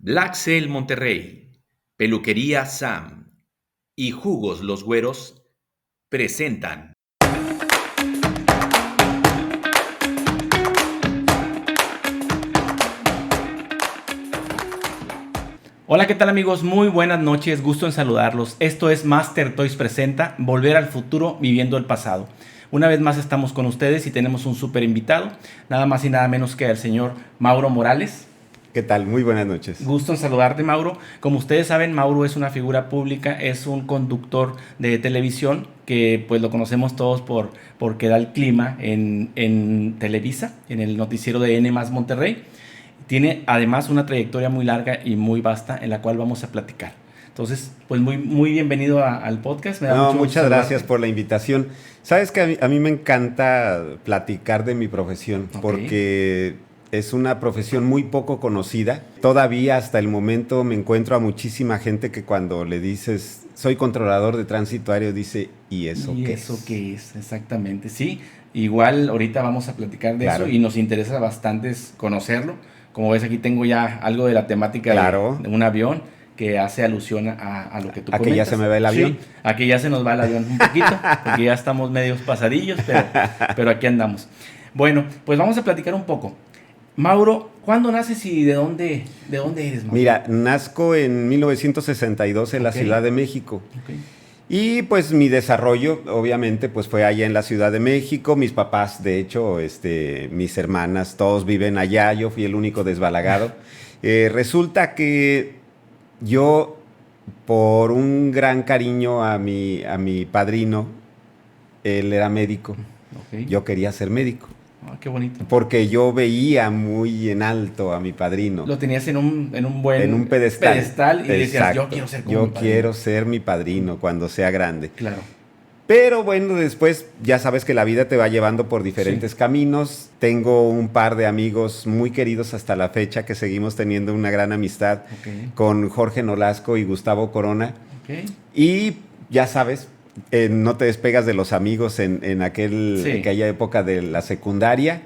Black Sail Monterrey, Peluquería Sam y Jugos Los Güeros presentan. Hola, ¿qué tal amigos? Muy buenas noches, gusto en saludarlos. Esto es Master Toys presenta Volver al futuro viviendo el pasado. Una vez más estamos con ustedes y tenemos un súper invitado, nada más y nada menos que el señor Mauro Morales. ¿Qué tal? Muy buenas noches. Gusto en saludarte, Mauro. Como ustedes saben, Mauro es una figura pública, es un conductor de televisión que pues lo conocemos todos porque da el clima en Televisa, en el noticiero de N+ Monterrey. Tiene además una trayectoria muy larga y muy vasta en la cual vamos a platicar. Entonces, pues muy bienvenido al podcast. Muchas gracias por la invitación. Sabes que a mí me encanta platicar de mi profesión, porque es una profesión muy poco conocida. Todavía hasta el momento me encuentro a muchísima gente que cuando le dices soy controlador de tránsito aéreo dice ¿y eso qué es? ¿Y eso qué es? Exactamente, sí. Igual ahorita vamos a platicar de eso y nos interesa bastante conocerlo. Como ves, aquí tengo ya algo de la temática de un avión que hace alusión a lo que tú comentas. ¿A que ya se me va el avión? Sí, a que ya se nos va el avión un poquito, porque ya estamos medios pasadillos, pero aquí andamos. Bueno, pues vamos a platicar un poco. Mauro, ¿cuándo naces y de dónde eres, Mauro? Mira, nazco en 1962 en la Ciudad de México. Y pues mi desarrollo, obviamente, pues fue allá en la Ciudad de México. Mis papás, de hecho, mis hermanas, todos viven allá. Yo fui el único desbalagado. Resulta que yo, por un gran cariño a mi padrino, él era médico. Yo quería ser médico. Ah, qué bonito. Porque yo veía muy en alto a mi padrino. Lo tenías en un buen en un pedestal y decías, yo quiero ser como mi padrino. Yo quiero ser mi padrino cuando sea grande. Claro. Pero bueno, después ya sabes que la vida te va llevando por diferentes caminos. Tengo un par de amigos muy queridos hasta la fecha que seguimos teniendo una gran amistad con Jorge Nolasco y Gustavo Corona. Y ya sabes, no te despegas de los amigos en aquella época de la secundaria.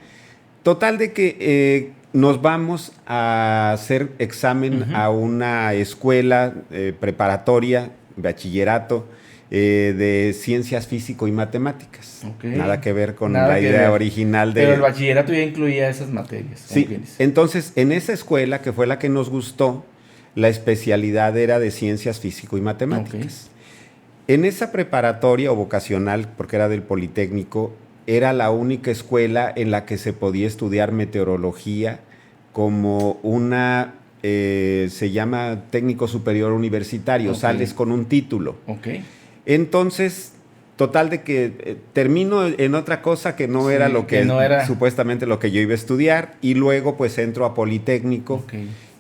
Total de que nos vamos a hacer examen a una escuela preparatoria, bachillerato, de ciencias físico y matemáticas. Nada que ver con la idea original de... Pero el bachillerato ya incluía esas materias. Sí, entonces en esa escuela, que fue la que nos gustó, la especialidad era de ciencias físico y matemáticas. En esa preparatoria o vocacional, porque era del Politécnico, era la única escuela en la que se podía estudiar meteorología como una, se llama técnico superior universitario, sales con un título. Entonces, total de que termino en otra cosa que no era lo que supuestamente lo que yo iba a estudiar, y luego pues entro a Politécnico.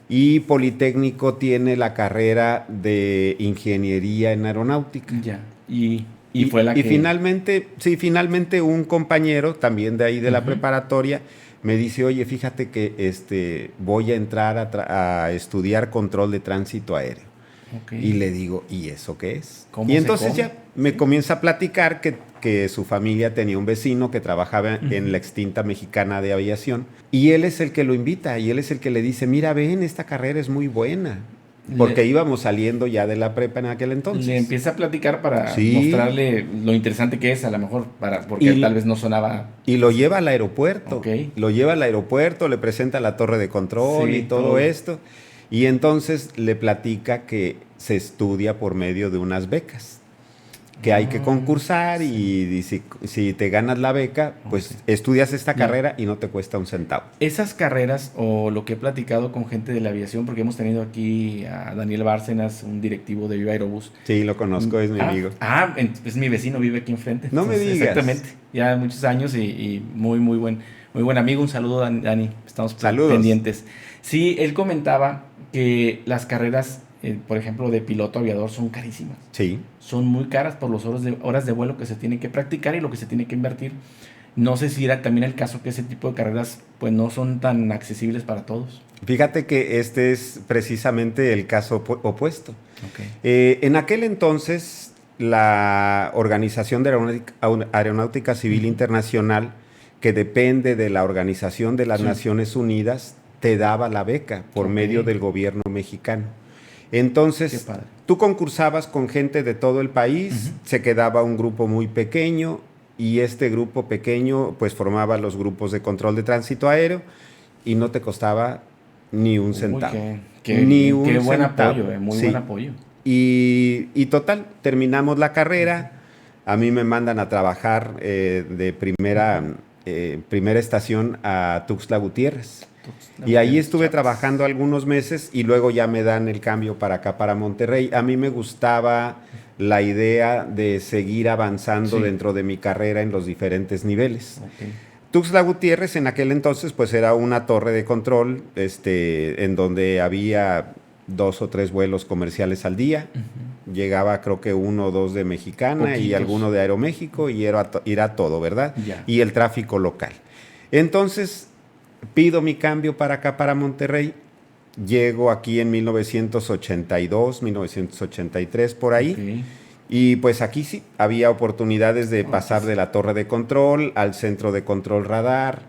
Y Politécnico tiene la carrera de ingeniería en aeronáutica. Ya. Y fue la que... Y finalmente un compañero también de ahí de la preparatoria me dice, oye, fíjate que voy a entrar a estudiar control de tránsito aéreo. Y le digo, ¿y eso qué es? Y entonces ya me comienza a platicar que su familia tenía un vecino que trabajaba en la extinta Mexicana de Aviación, y él es el que lo invita, y él es el que le dice, mira, ven, esta carrera es muy buena. Porque íbamos saliendo ya de la prepa en aquel entonces. Le empieza a platicar para mostrarle lo interesante que es, a lo mejor, porque tal vez no sonaba... Y lo lleva al aeropuerto. Lo lleva al aeropuerto, le presenta la torre de control y todo esto. Y entonces le platica que se estudia por medio de unas becas, que hay que concursar y si te ganas la beca, pues estudias esta carrera y no te cuesta un centavo. Esas carreras, o lo que he platicado con gente de la aviación, porque hemos tenido aquí a Daniel Bárcenas, un directivo de Viva Aerobús. Sí, lo conozco, es mi amigo. Es mi vecino, vive aquí enfrente. No me digas. Exactamente, ya muchos años y muy buen amigo. Un saludo, Dani, estamos pendientes. Sí, él comentaba que las carreras, por ejemplo, de piloto aviador son carísimas. Sí. Son muy caras por las horas de vuelo que se tienen que practicar y lo que se tiene que invertir. No sé si era también el caso que ese tipo de carreras pues no son tan accesibles para todos. Fíjate que este es precisamente el caso opuesto. En aquel entonces, la Organización de Aeronáutica Civil Internacional, que depende de la Organización de las Naciones Unidas, te daba la beca por medio del gobierno mexicano. Entonces, padre. Tú concursabas con gente de todo el país, se quedaba un grupo muy pequeño y este grupo pequeño pues formaba los grupos de control de tránsito aéreo y no te costaba ni un centavo. Qué buen apoyo, muy buen apoyo. Y total, terminamos la carrera, a mí me mandan a trabajar de primera estación a Tuxtla Gutiérrez. Y ahí estuve trabajando algunos meses y luego ya me dan el cambio para acá, para Monterrey. A mí me gustaba la idea de seguir avanzando dentro de mi carrera en los diferentes niveles. Tuxtla Gutiérrez en aquel entonces pues era una torre de control en donde había 2 o 3 vuelos comerciales al día. Llegaba creo que 1 o 2 de Mexicana y alguno de Aeroméxico y era todo, ¿verdad? Y el tráfico local. Entonces pido mi cambio para acá, para Monterrey. Llego aquí en 1982, 1983, por ahí. Y pues aquí sí, había oportunidades de pasar de la torre de control al centro de control radar,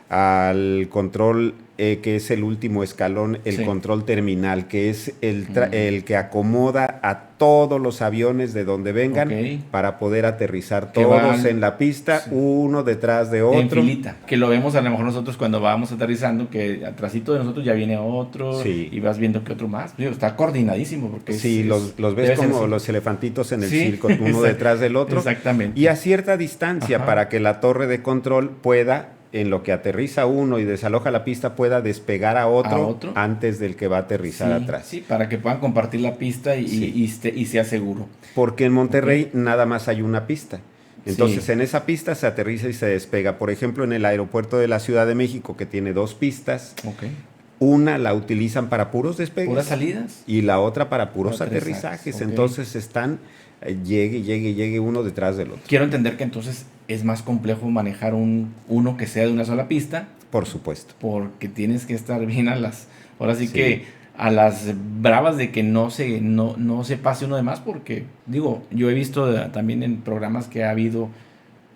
al control que es el último escalón, el control terminal, que es el que acomoda a todos los aviones de donde vengan para poder aterrizar todos en la pista, uno detrás de otro. En filita, que lo vemos a lo mejor nosotros cuando vamos aterrizando, que atrásito de nosotros ya viene otro y vas viendo que otro más. Está coordinadísimo. Porque los ves como los elefantitos en el circo, uno detrás del otro. Exactamente. Y a cierta distancia para que la torre de control pueda, en lo que aterriza uno y desaloja la pista, pueda despegar a otro antes del que va a aterrizar atrás. Sí, para que puedan compartir la pista y sea seguro. Porque en Monterrey nada más hay una pista. Entonces en esa pista se aterriza y se despega. Por ejemplo, en el aeropuerto de la Ciudad de México, que tiene 2 pistas, una la utilizan para puros despegues. ¿Puras salidas? Y la otra para puros aterrizajes. Entonces están, llegue uno detrás del otro. Quiero entender que entonces es más complejo manejar uno que sea de una sola pista. Por supuesto. Porque tienes que estar bien ahora sí que a las bravas de que no se pase uno de más, porque digo, yo he visto también en programas que ha habido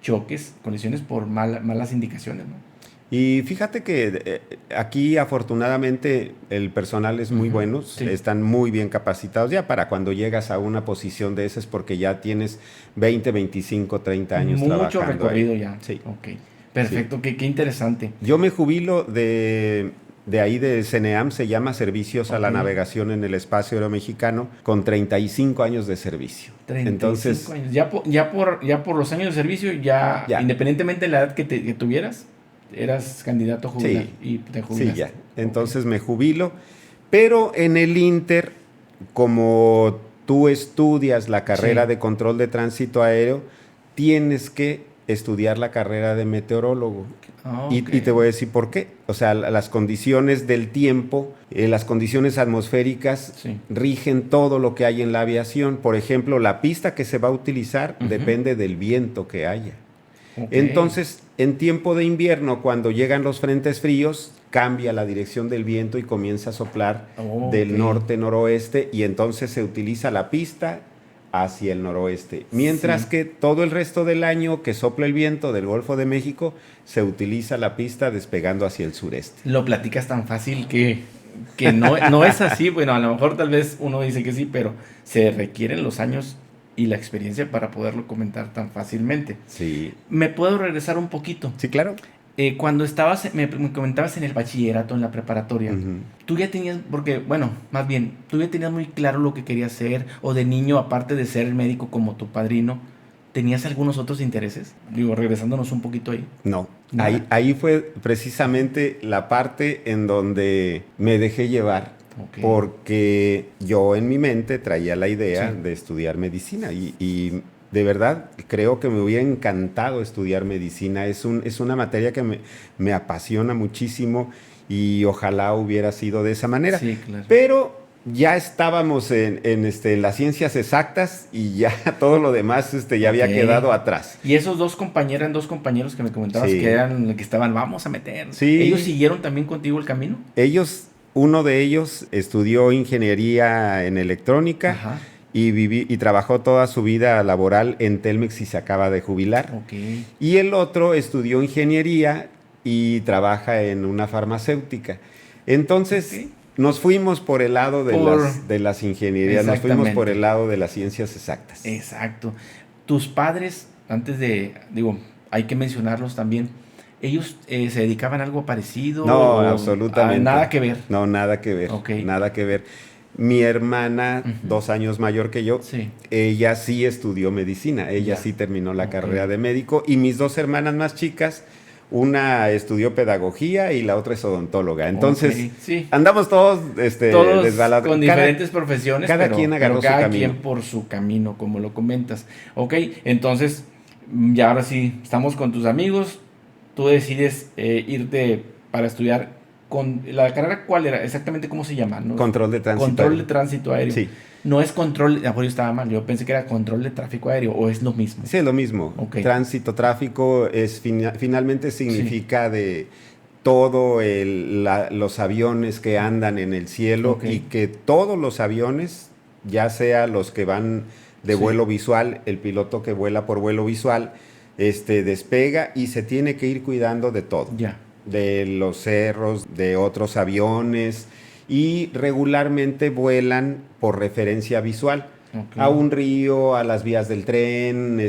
choques, colisiones por malas indicaciones, ¿no? Y fíjate que aquí afortunadamente el personal es muy bueno, están muy bien capacitados ya para cuando llegas a una posición de esas, porque ya tienes 20, 25, 30 años trabajando. Mucho recorrido ahí. Ya. Sí. Ok, perfecto, qué interesante. Yo me jubilo de ahí de CENEAM, se llama Servicios a la Navegación en el Espacio Aéreo Mexicano, con 35 años de servicio. 35 Entonces, años. Ya por los años de servicio, ya. Independientemente de la edad que tuvieras, eras candidato a jubilar y te jubilaste. Sí, ya. Entonces me jubilo, pero en el Inter, como tú estudias la carrera de control de tránsito aéreo, tienes que estudiar la carrera de meteorólogo. Y te voy a decir por qué. O sea, las condiciones del tiempo, las condiciones atmosféricas rigen todo lo que hay en la aviación. Por ejemplo, la pista que se va a utilizar depende del viento que haya. Entonces, en tiempo de invierno, cuando llegan los frentes fríos, cambia la dirección del viento y comienza a soplar del norte-noroeste, y entonces se utiliza la pista hacia el noroeste. Mientras que todo el resto del año que sopla el viento del Golfo de México, se utiliza la pista despegando hacia el sureste. Lo platicas tan fácil que no es así. Bueno, a lo mejor tal vez uno dice que sí, pero se requieren los años y la experiencia para poderlo comentar tan fácilmente. Sí. ¿Me puedo regresar un poquito? Sí, claro. Cuando me comentabas en el bachillerato, en la preparatoria, tú ya tenías, porque, bueno, más bien, tú ya tenías muy claro lo que querías ser, o de niño, aparte de ser el médico como tu padrino, ¿tenías algunos otros intereses? Digo, regresándonos un poquito ahí. No, ahí fue precisamente la parte en donde me dejé llevar. Porque yo en mi mente traía la idea de estudiar medicina y de verdad creo que me hubiera encantado estudiar medicina. Es una materia que me apasiona muchísimo y ojalá hubiera sido de esa manera. Sí, claro. Pero ya estábamos en las ciencias exactas y ya todo lo demás ya había quedado atrás. Y esos dos compañeros que me comentabas que estaban, vamos a meter. Sí. ¿Ellos siguieron también contigo el camino? Uno de ellos estudió ingeniería en electrónica y trabajó toda su vida laboral en Telmex y se acaba de jubilar. Y el otro estudió ingeniería y trabaja en una farmacéutica. Entonces, Ok. nos fuimos por el lado de las ingenierías, nos fuimos por Exactamente. el lado de las ciencias exactas. Exacto. Tus padres, antes de, digo, hay que mencionarlos también, ¿ellos se dedicaban a algo parecido No, o absolutamente. nada que ver? No, nada que ver, Ok. nada que ver. Mi hermana, Ujú. 2 años mayor que yo, Sí. ella sí estudió medicina, ella Ya. sí terminó la Ok. carrera de médico, y mis 2 hermanas más chicas, una estudió pedagogía y la otra es odontóloga. Entonces, Ok, sí. andamos todos Todos desbalados. con diferentes profesiones, cada quien pero agarró su cada camino. quien por su camino, como lo comentas. Ok, entonces, ya ahora sí, estamos con tus amigos, tú decides irte para estudiar con la carrera, ¿cuál era? Exactamente cómo se llama, ¿no? Control de tránsito Control de aéreo. tránsito aéreo. Sí, No es control, a lo mejor yo estaba mal, yo pensé que era control de tráfico aéreo, o es lo mismo. sí, es lo mismo. Ok. Tránsito, tráfico, finalmente Sí, significa de todo los aviones que andan en el cielo, ok, y que todos los aviones, ya sea los que van de sí, vuelo visual, el piloto que vuela por vuelo visual, despega y se tiene que ir cuidando de todo, ya, de los cerros, de otros aviones, y regularmente vuelan por referencia visual ok, a un río, a las vías del tren,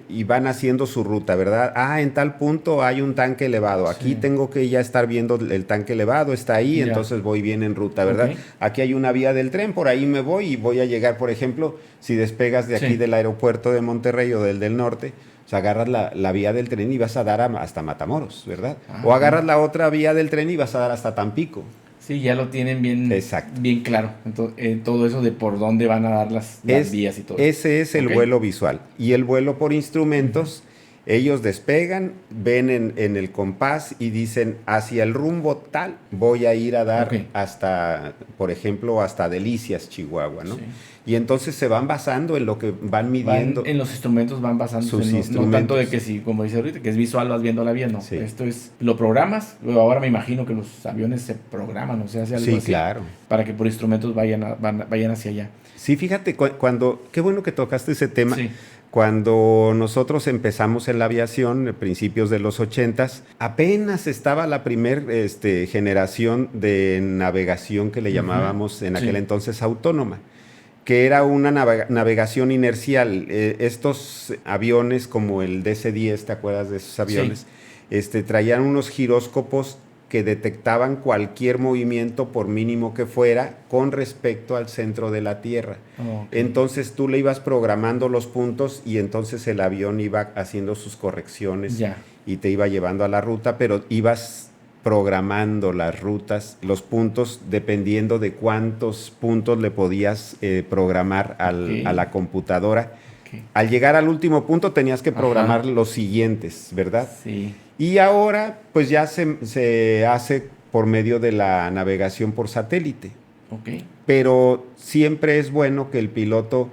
y van haciendo su ruta, ¿verdad? Ah, en tal punto hay un tanque elevado, aquí sí, tengo que ya estar viendo el tanque elevado, está ahí, ya, entonces voy bien en ruta, ¿verdad? ok, Aquí hay una vía del tren, por ahí me voy y voy a llegar, por ejemplo, si despegas de aquí sí, del aeropuerto de Monterrey o del norte, o sea, agarras la vía del tren y vas a dar hasta Matamoros, ¿verdad? ah, O ok. agarras la otra vía del tren y vas a dar hasta Tampico. Sí, ya lo tienen bien, Exacto. bien claro. Entonces, todo eso de por dónde van a dar las Es, vías y todo eso. ese es el Ok. vuelo visual. Y el vuelo por Ujú. instrumentos, ellos despegan, ven en el compás y dicen, hacia el rumbo tal, voy a ir a dar Ok. hasta, por ejemplo, hasta Delicias, Chihuahua, ¿no? Sí. Y entonces se van basando en lo que van Van, midiendo en los instrumentos van basándose, sus no tanto de instrumentos. que si, como dice ahorita, que es visual, vas viendo la vía, no. Sí, Esto es, lo programas, luego ahora me imagino que los aviones se programan, o se hace algo sí, así, claro. para que por instrumentos vayan hacia allá. Sí, fíjate, qué bueno que tocaste ese tema. Sí, Cuando nosotros empezamos en la aviación, a principios de los 80s, apenas estaba la primer generación de navegación que le ujú, llamábamos en aquel sí, entonces autónoma, que era una navegación inercial. Estos aviones como el DC-10, ¿te acuerdas de esos sí, aviones? Traían unos giróscopos que detectaban cualquier movimiento, por mínimo que fuera, con respecto al centro de la Tierra. ok, Entonces tú le ibas programando los puntos y entonces el avión iba haciendo sus correcciones ya, y te iba llevando a la ruta, pero ibas programando las rutas, los puntos, dependiendo de cuántos puntos le podías programar a ok, la computadora. ok, Al llegar al último punto tenías que ajá, programar los siguientes, ¿verdad? sí, Y ahora pues ya se hace por medio de la navegación por satélite, ok. pero siempre es bueno que el piloto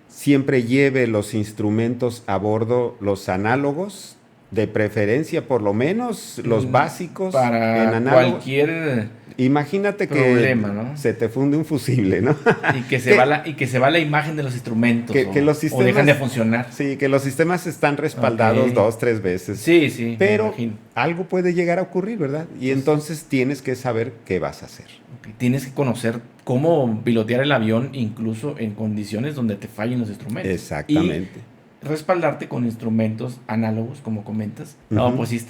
siempre lleve los instrumentos a bordo, los análogos, de preferencia por lo menos los básicos en Para análogos. cualquier Imagínate que problema, ¿no? se te funde un fusible, ¿no? Y que se va que, la imagen de los instrumentos que los o dejan sistemas, de funcionar. sí, que los sistemas están respaldados Ok. 2, 3 veces, Sí, sí, me pero imagino. algo puede llegar a ocurrir, ¿verdad? Y Pues, entonces tienes que saber qué vas a hacer. ok, tienes que conocer cómo pilotear el avión incluso en condiciones donde te fallen los instrumentos. Y Exactamente. respaldarte con instrumentos análogos, como comentas. No, Ujú. pues sí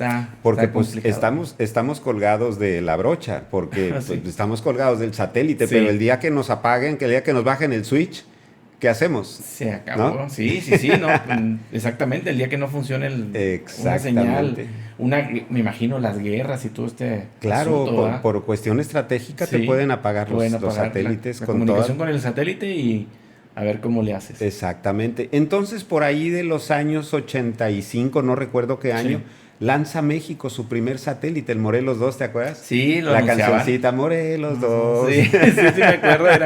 Porque está pues complicado. estamos colgados de la brocha, porque pues, Sí, estamos colgados del satélite, pero el sí, día que nos apaguen, que el día que nos bajen el switch, ¿qué hacemos? se ¿No? acabó. Sí, sí, sí, no, exactamente. El día que no funcione una señal, Exactamente. me imagino las guerras y todo este Claro, asunto, ¿verdad? por cuestión estratégica te Sí, pueden apagar pueden los apagar satélites la con toda... comunicación con el satélite y a ver cómo le haces. Exactamente. Entonces, por ahí de los años 85, no recuerdo qué año, Sí, lanza México su primer satélite, el Morelos 2, ¿te acuerdas? sí, lo La anunciaban. cancioncita Morelos 2. Sí, sí, sí, me acuerdo.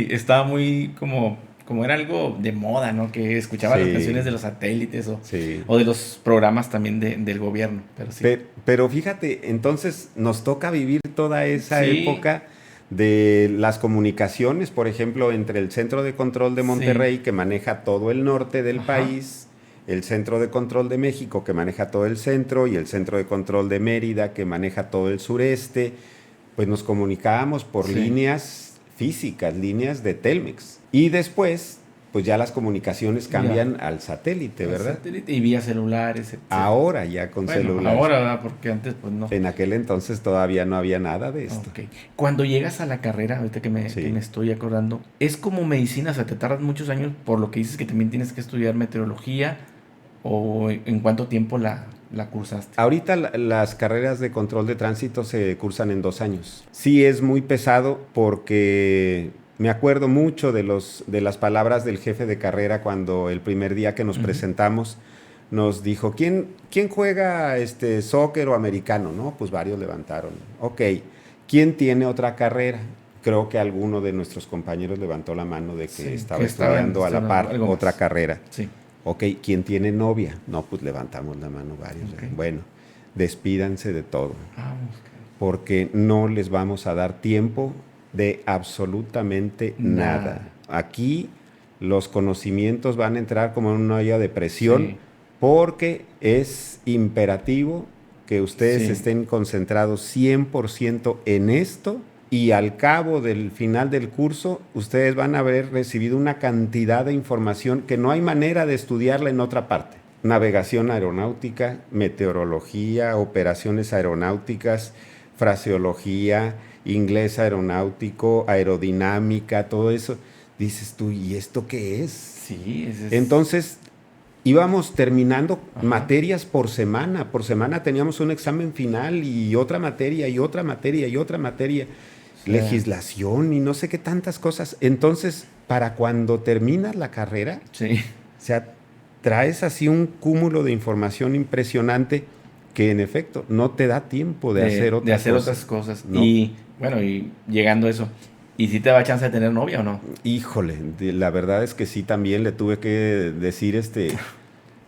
Estaba muy como era algo de moda, ¿no? Que escuchaba las canciones Sí, de los satélites sí. o de los programas también del gobierno, pero sí. Pero fíjate, entonces nos toca vivir toda esa Sí, época de las comunicaciones, por ejemplo, entre el Centro de Control de sí, Monterrey, que maneja todo el norte del ajá, país, el Centro de Control de México, que maneja todo el centro, y el Centro de Control de Mérida, que maneja todo el sureste. pues nos comunicábamos por Sí. líneas físicas, líneas de Telmex. Y después, pues ya las comunicaciones cambian al satélite, ¿verdad? Satélite y vía celulares, etc. Ahora ya con Bueno, celulares. ahora, ¿verdad? Porque antes pues no. En aquel entonces todavía no había nada de esto. Ok. Cuando llegas a la carrera, ahorita Sí. que me estoy acordando, es como medicina, o sea, te tardas muchos años por lo que dices que también tienes que estudiar meteorología, o en cuánto tiempo la cursaste. Ahorita las carreras de control de tránsito se cursan en 2 años. Sí es muy pesado porque me acuerdo mucho de las palabras del jefe de carrera cuando el primer día que nos Ujú. presentamos nos dijo, ¿quién juega soccer o americano? No, pues varios levantaron. Ok, ¿quién tiene otra carrera? Creo que alguno de nuestros compañeros levantó la mano de que Sí, estaba que estaban estudiando a la estudiando par algo más. otra carrera. Sí. Ok, ¿quién tiene novia? No, pues levantamos la mano varios. Ok. Bueno, despídanse de todo, Vamos. porque no les vamos a dar tiempo de absolutamente nada. Aquí los conocimientos van a entrar como en una olla de presión, Sí. porque es imperativo que ustedes Sí. estén concentrados 100% en esto, y al cabo del final del curso ustedes van a haber recibido una cantidad de información que no hay manera de estudiarla en otra parte. Navegación aeronáutica, meteorología, operaciones aeronáuticas, fraseología, inglés aeronáutico, aerodinámica, todo eso. Dices tú, ¿y esto qué es? Sí, Entonces, íbamos terminando Ajá. materias por semana. Por semana teníamos un examen final y otra materia y otra materia y otra materia. sea, Legislación y no sé qué tantas cosas. Entonces, para cuando terminas la carrera, sí. o sea, traes así un cúmulo de información impresionante que en efecto no te da tiempo de hacer otra de hacer cosa, otras cosas. ¿no? Y bueno, y llegando a eso, ¿y si te da chance de tener novia o no? Híjole, la verdad es que sí, también le tuve que decir,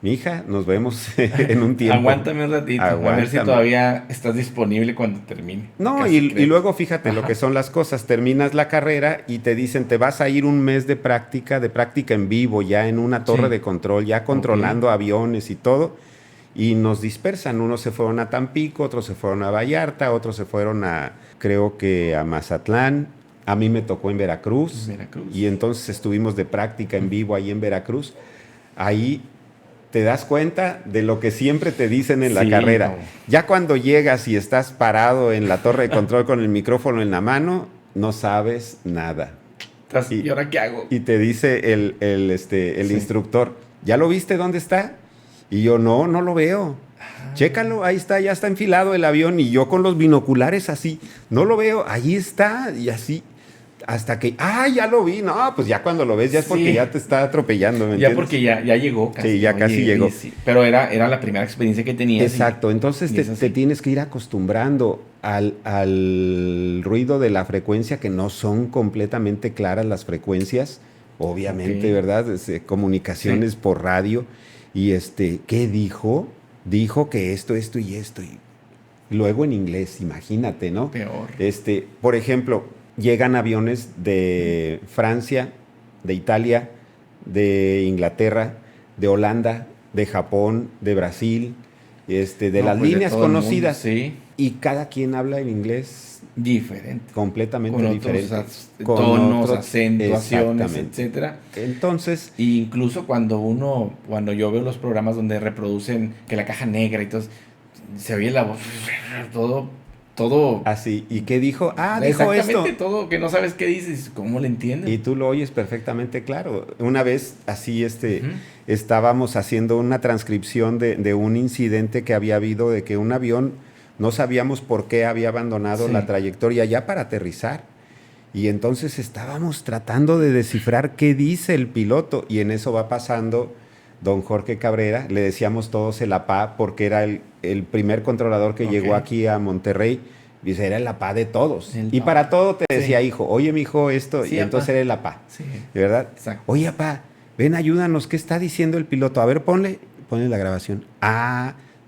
mi hija, nos vemos en un tiempo. Aguántame un ratito, a ver si Aguántame. todavía estás disponible cuando termine. No, Casi y creo. luego fíjate lo Ajá. que son las cosas. Terminas la carrera y te dicen, te vas a ir un mes de práctica en vivo, ya en una torre Sí. de control, ya controlando aviones y todo. Y nos dispersan. Unos se fueron a Tampico, otros se fueron a Vallarta, otros se fueron creo que a Mazatlán. A mí me tocó en Veracruz. Veracruz. Y entonces estuvimos de práctica en vivo ahí en Veracruz. Ahí te das cuenta de lo que siempre te dicen en la Sí, carrera. no. Ya cuando llegas y estás parado en la torre de control con el micrófono en la mano, no sabes nada. ¿Y ahora qué hago? Y te dice el Sí. instructor, ¿ya lo viste dónde está? Y yo, no lo veo. Chécalo, ahí está, ya está enfilado el avión. Y yo con los binoculares así, no lo veo, ahí está. Y así, hasta que, ya lo vi. No, pues ya cuando lo ves ya es porque Sí. ya te está atropellando, ¿me Ya entiendes? porque ya llegó casi. Sí, ya ¿no? casi llegó. Sí. Pero era la primera experiencia que tenías. Exacto, entonces y te, es así. te tienes que ir acostumbrando al ruido de la frecuencia, que no son completamente claras las frecuencias, obviamente, Ok. ¿verdad? Comunicaciones por radio. Y ¿qué dijo? Dijo que esto y esto. Y luego en inglés, imagínate, ¿no? Peor. Por ejemplo, llegan aviones de Francia, de Italia, de Inglaterra, de Holanda, de Japón, de Brasil, de No, las pues, de líneas todo el mundo, conocidas. sí. Y cada quien habla en inglés Diferente. completamente Con diferente. otros Con tonos, otros- acentuaciones, exactamente. etcétera. Entonces, Y incluso cuando yo veo los programas donde reproducen que la caja negra y todo, se oye la voz, todo. así. ¿Y qué dijo? Dijo esto. Exactamente todo, que no sabes qué dices, ¿cómo le entiendes? Y tú lo oyes perfectamente claro. Una vez así Ujú. estábamos haciendo una transcripción de un incidente que había habido, de que un avión, no sabíamos por qué había abandonado Sí. la trayectoria ya para aterrizar. Y entonces estábamos tratando de descifrar qué dice el piloto. Y en eso va pasando don Jorge Cabrera, le decíamos todos el APA porque era el primer controlador que Ok. llegó aquí a Monterrey. Dice, era el APA de todos. El Y APA. para todo te Sí. decía, hijo, oye, mijo, esto. Sí, y entonces APA. era el APA. Sí. ¿De verdad? Exacto. Oye, APA, ven, ayúdanos, ¿qué está diciendo el piloto? A ver, ponle la grabación.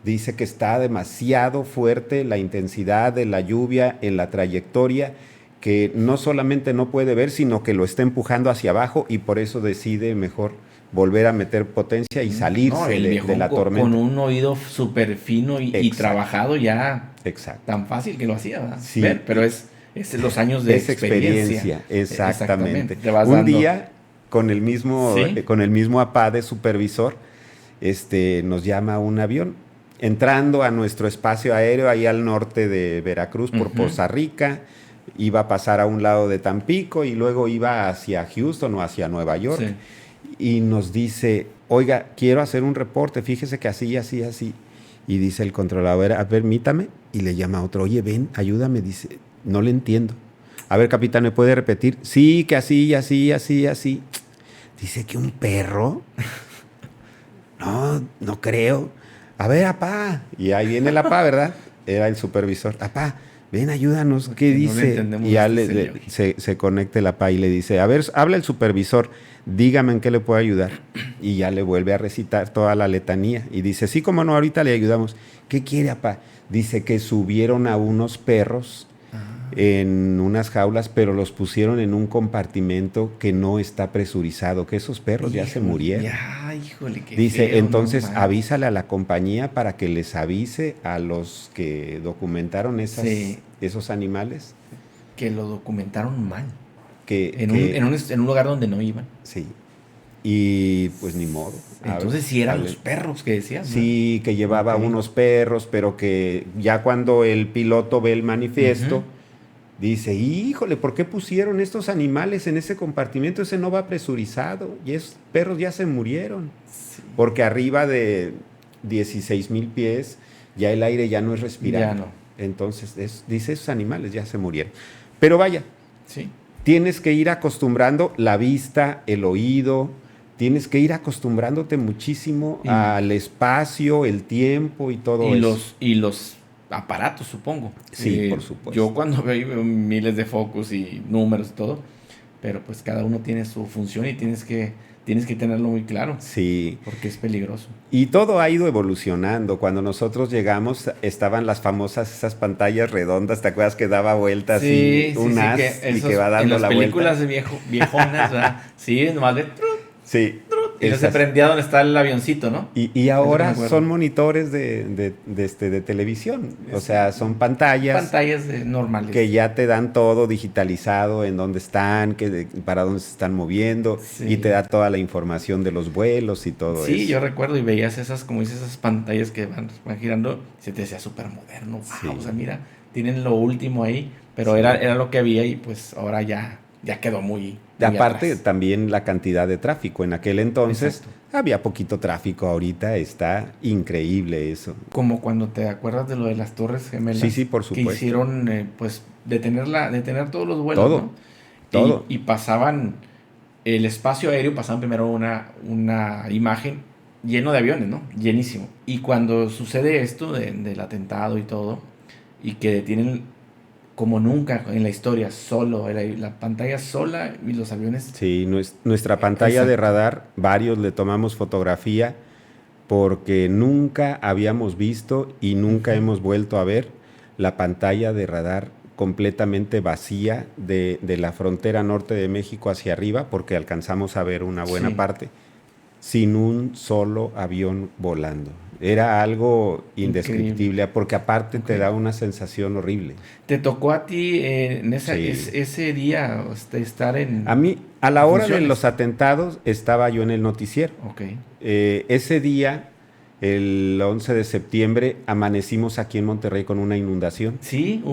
Dice que está demasiado fuerte la intensidad de la lluvia en la trayectoria, que no solamente no puede ver, sino que lo está empujando hacia abajo y por eso decide mejor volver a meter potencia y salirse No, el de viejo la tormenta. con un oído súper fino y Exacto. trabajado ya Exacto. tan fácil que lo hacía, ¿verdad? Sí. Ver, pero es los años de esa experiencia. Exactamente. Te vas Un dando. día, con el mismo APA de supervisor, nos llama un avión, entrando a nuestro espacio aéreo ahí al norte de Veracruz por Poza Rica, iba a pasar a un lado de Tampico y luego iba hacia Houston o hacia Nueva York. Sí. Y nos dice, oiga, quiero hacer un reporte, fíjese que así, así, así. Y dice el controlador, permítame, y le llama a otro, oye, ven, ayúdame, dice, no le entiendo. A ver, capitán, ¿me puede repetir? Sí, que así, así, así, así. Dice que un perro. No creo. A ver, apá. Y ahí viene el apá, ¿verdad? Era el supervisor. Apá, ven, ayúdanos. ¿Qué No dice? Y ya se conecta el apá y le dice, a ver, habla el supervisor, dígame en qué le puedo ayudar. Y ya le vuelve a recitar toda la letanía. Y dice, sí, cómo no, ahorita le ayudamos. ¿Qué quiere, apá? Dice que subieron a unos perros en unas jaulas, pero los pusieron en un compartimento que no está presurizado, que esos perros ya se murieron. Qué Dice, feo, entonces no, avísale a la compañía para que les avise a los que documentaron esos animales. Que lo documentaron mal. En un lugar donde no iban. Sí. Y pues ni modo. Entonces sí eran los perros que decías, ¿no? Sí, que llevaba unos perros, pero que ya cuando el piloto ve el manifiesto, dice, híjole, ¿por qué pusieron estos animales en ese compartimento? Ese no va presurizado. Y esos perros ya se murieron. Sí. Porque arriba de 16,000 pies ya el aire ya no es respirable. Ya no. Entonces, dice, esos animales ya se murieron. Pero vaya, sí. Tienes que ir acostumbrando la vista, el oído, tienes que ir acostumbrándote muchísimo al espacio, el tiempo y todo eso. Y los aparatos, supongo. Sí, por supuesto. Yo cuando veo miles de focos y números y todo, pero pues cada uno tiene su función y tienes que tenerlo muy claro. Sí. Porque es peligroso. Y todo ha ido evolucionando. Cuando nosotros llegamos estaban las famosas esas pantallas redondas, ¿te acuerdas que daba vueltas y un as y que va dando la vuelta? En las películas de viejonas, ¿verdad? Sí, nomás de... Sí. Y se prendía donde está el avioncito, ¿no? Y ahora son monitores de televisión. O sea, son pantallas normales. Que ya te dan todo digitalizado, en dónde están, para dónde se están moviendo, y te da toda la información de los vuelos y todo eso. Sí, yo recuerdo y veías esas, como dices, esas pantallas que van girando, se te decía súper moderno. Wow, o sea, mira, tienen lo último ahí, pero era lo que había y pues ahora ya quedó muy aparte, atrás. También la cantidad de tráfico. En aquel entonces había poquito tráfico. Ahorita está increíble eso. Como cuando te acuerdas de lo de las Torres Gemelas. Sí, por supuesto. Que hicieron, pues, detener todos los vuelos, ¿no? Todo. Y pasaban el espacio aéreo, pasaban primero una imagen lleno de aviones, ¿no? Llenísimo. Y cuando sucede esto del atentado y todo, y que detienen como nunca en la historia, solo, la pantalla sola y los aviones. Sí, nuestra pantalla de radar, varios le tomamos fotografía porque nunca habíamos visto y nunca hemos vuelto a ver la pantalla de radar completamente vacía de la frontera norte de México hacia arriba, porque alcanzamos a ver una buena parte, sin un solo avión volando. Era algo indescriptible, increíble. Porque aparte te da una sensación horrible. ¿Te tocó a ti ese día estar en... A mí, a la hora de los atentados, estaba yo en el noticiero. Ese día, el 11 de septiembre, amanecimos aquí en Monterrey con una inundación. Sí,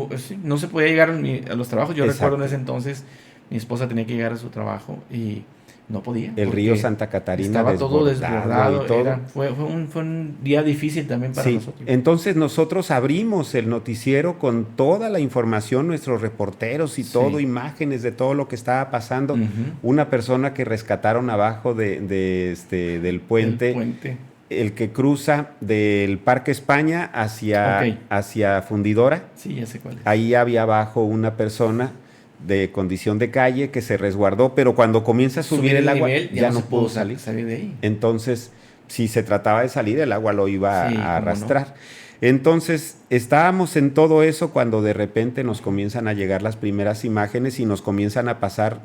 no se podía llegar a los trabajos. Yo recuerdo en ese entonces, mi esposa tenía que llegar a su trabajo y... no podía. El río Santa Catarina estaba todo desbordado. Y todo. Fue un día difícil también para nosotros. Entonces nosotros abrimos el noticiero con toda la información, nuestros reporteros y todo, imágenes de todo lo que estaba pasando. Una persona que rescataron abajo del puente. El que cruza del Parque España hacia Fundidora. Sí, ya sé cuál es. Ahí había abajo una persona de condición de calle que se resguardó, pero cuando comienza a subir el agua nivel, ya no pudo salir de ahí. Entonces, si se trataba de salir, el agua lo iba a arrastrar. No. Entonces, estábamos en todo eso cuando de repente nos comienzan a llegar las primeras imágenes y nos comienzan a pasar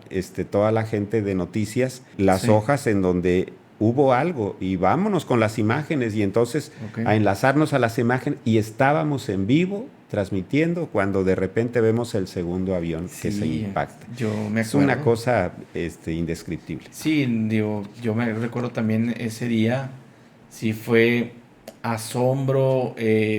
toda la gente de noticias, las hojas en donde hubo algo y vámonos con las imágenes y entonces a enlazarnos a las imágenes y estábamos en vivo transmitiendo, cuando de repente vemos el segundo avión que se Sí, impacta. yo me Es una acuerdo. cosa indescriptible. Sí, digo, yo me recuerdo también ese día, sí fue asombro,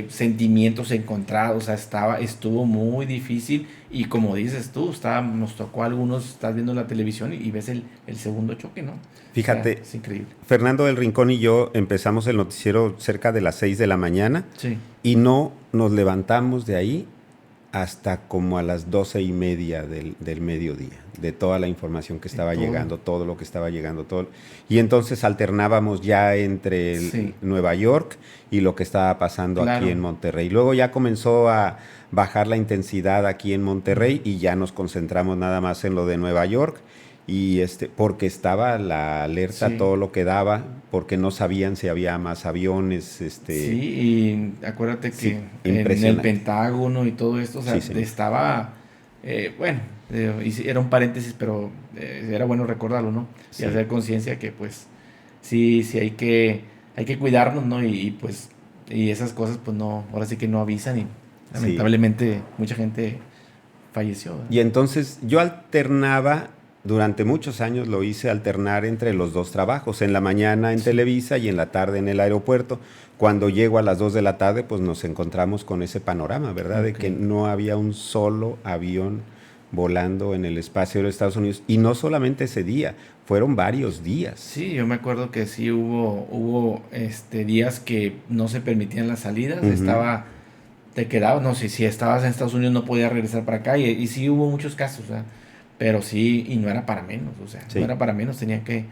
sentimientos encontrados, o sea, estuvo muy difícil y como dices tú, nos tocó a algunos, estás viendo la televisión y ves el segundo choque, ¿no? O sea, Fíjate, es increíble. Fernando del Rincón y yo empezamos el noticiero cerca de las 6 de la mañana Sí. y no nos levantamos de ahí hasta como a las 12:30 del mediodía, de toda la información que De estaba todo. llegando, todo lo que estaba llegando, todo. Y entonces alternábamos ya entre Sí, Nueva York y lo que estaba pasando aquí claro. en Monterrey. Luego ya comenzó a bajar la intensidad aquí en Monterrey y ya nos concentramos nada más en lo de Nueva York. Y porque estaba la alerta, Sí. todo lo que daba, porque no sabían si había más aviones, Sí, y acuérdate sí, que en el impresionante. Pentágono y todo esto, o sea, Sí, señor. estaba, bueno, y sí, era un paréntesis, pero era bueno recordarlo, ¿no? Y Sí. hacer conciencia que pues sí, sí hay que cuidarnos, ¿no? Y pues, y esas cosas pues no, ahora sí que no avisan y Sí. lamentablemente mucha gente falleció, ¿verdad? Y entonces yo alternaba, durante muchos años lo hice alternar entre los dos trabajos, en la mañana en Sí, Televisa y en la tarde en el aeropuerto. Cuando llego a las 2 de la tarde, pues nos encontramos con ese panorama, ¿verdad? De ok. que no había un solo avión volando en el espacio de los Estados Unidos. Y no solamente ese día, fueron varios días. Sí, yo me acuerdo que sí hubo días que no se permitían las salidas, Ujú. te quedabas, no sé, si estabas en Estados Unidos no podías regresar para acá y sí hubo muchos casos, o sea, pero sí, y no era para menos, o sea, no Sí, era para menos, tenía que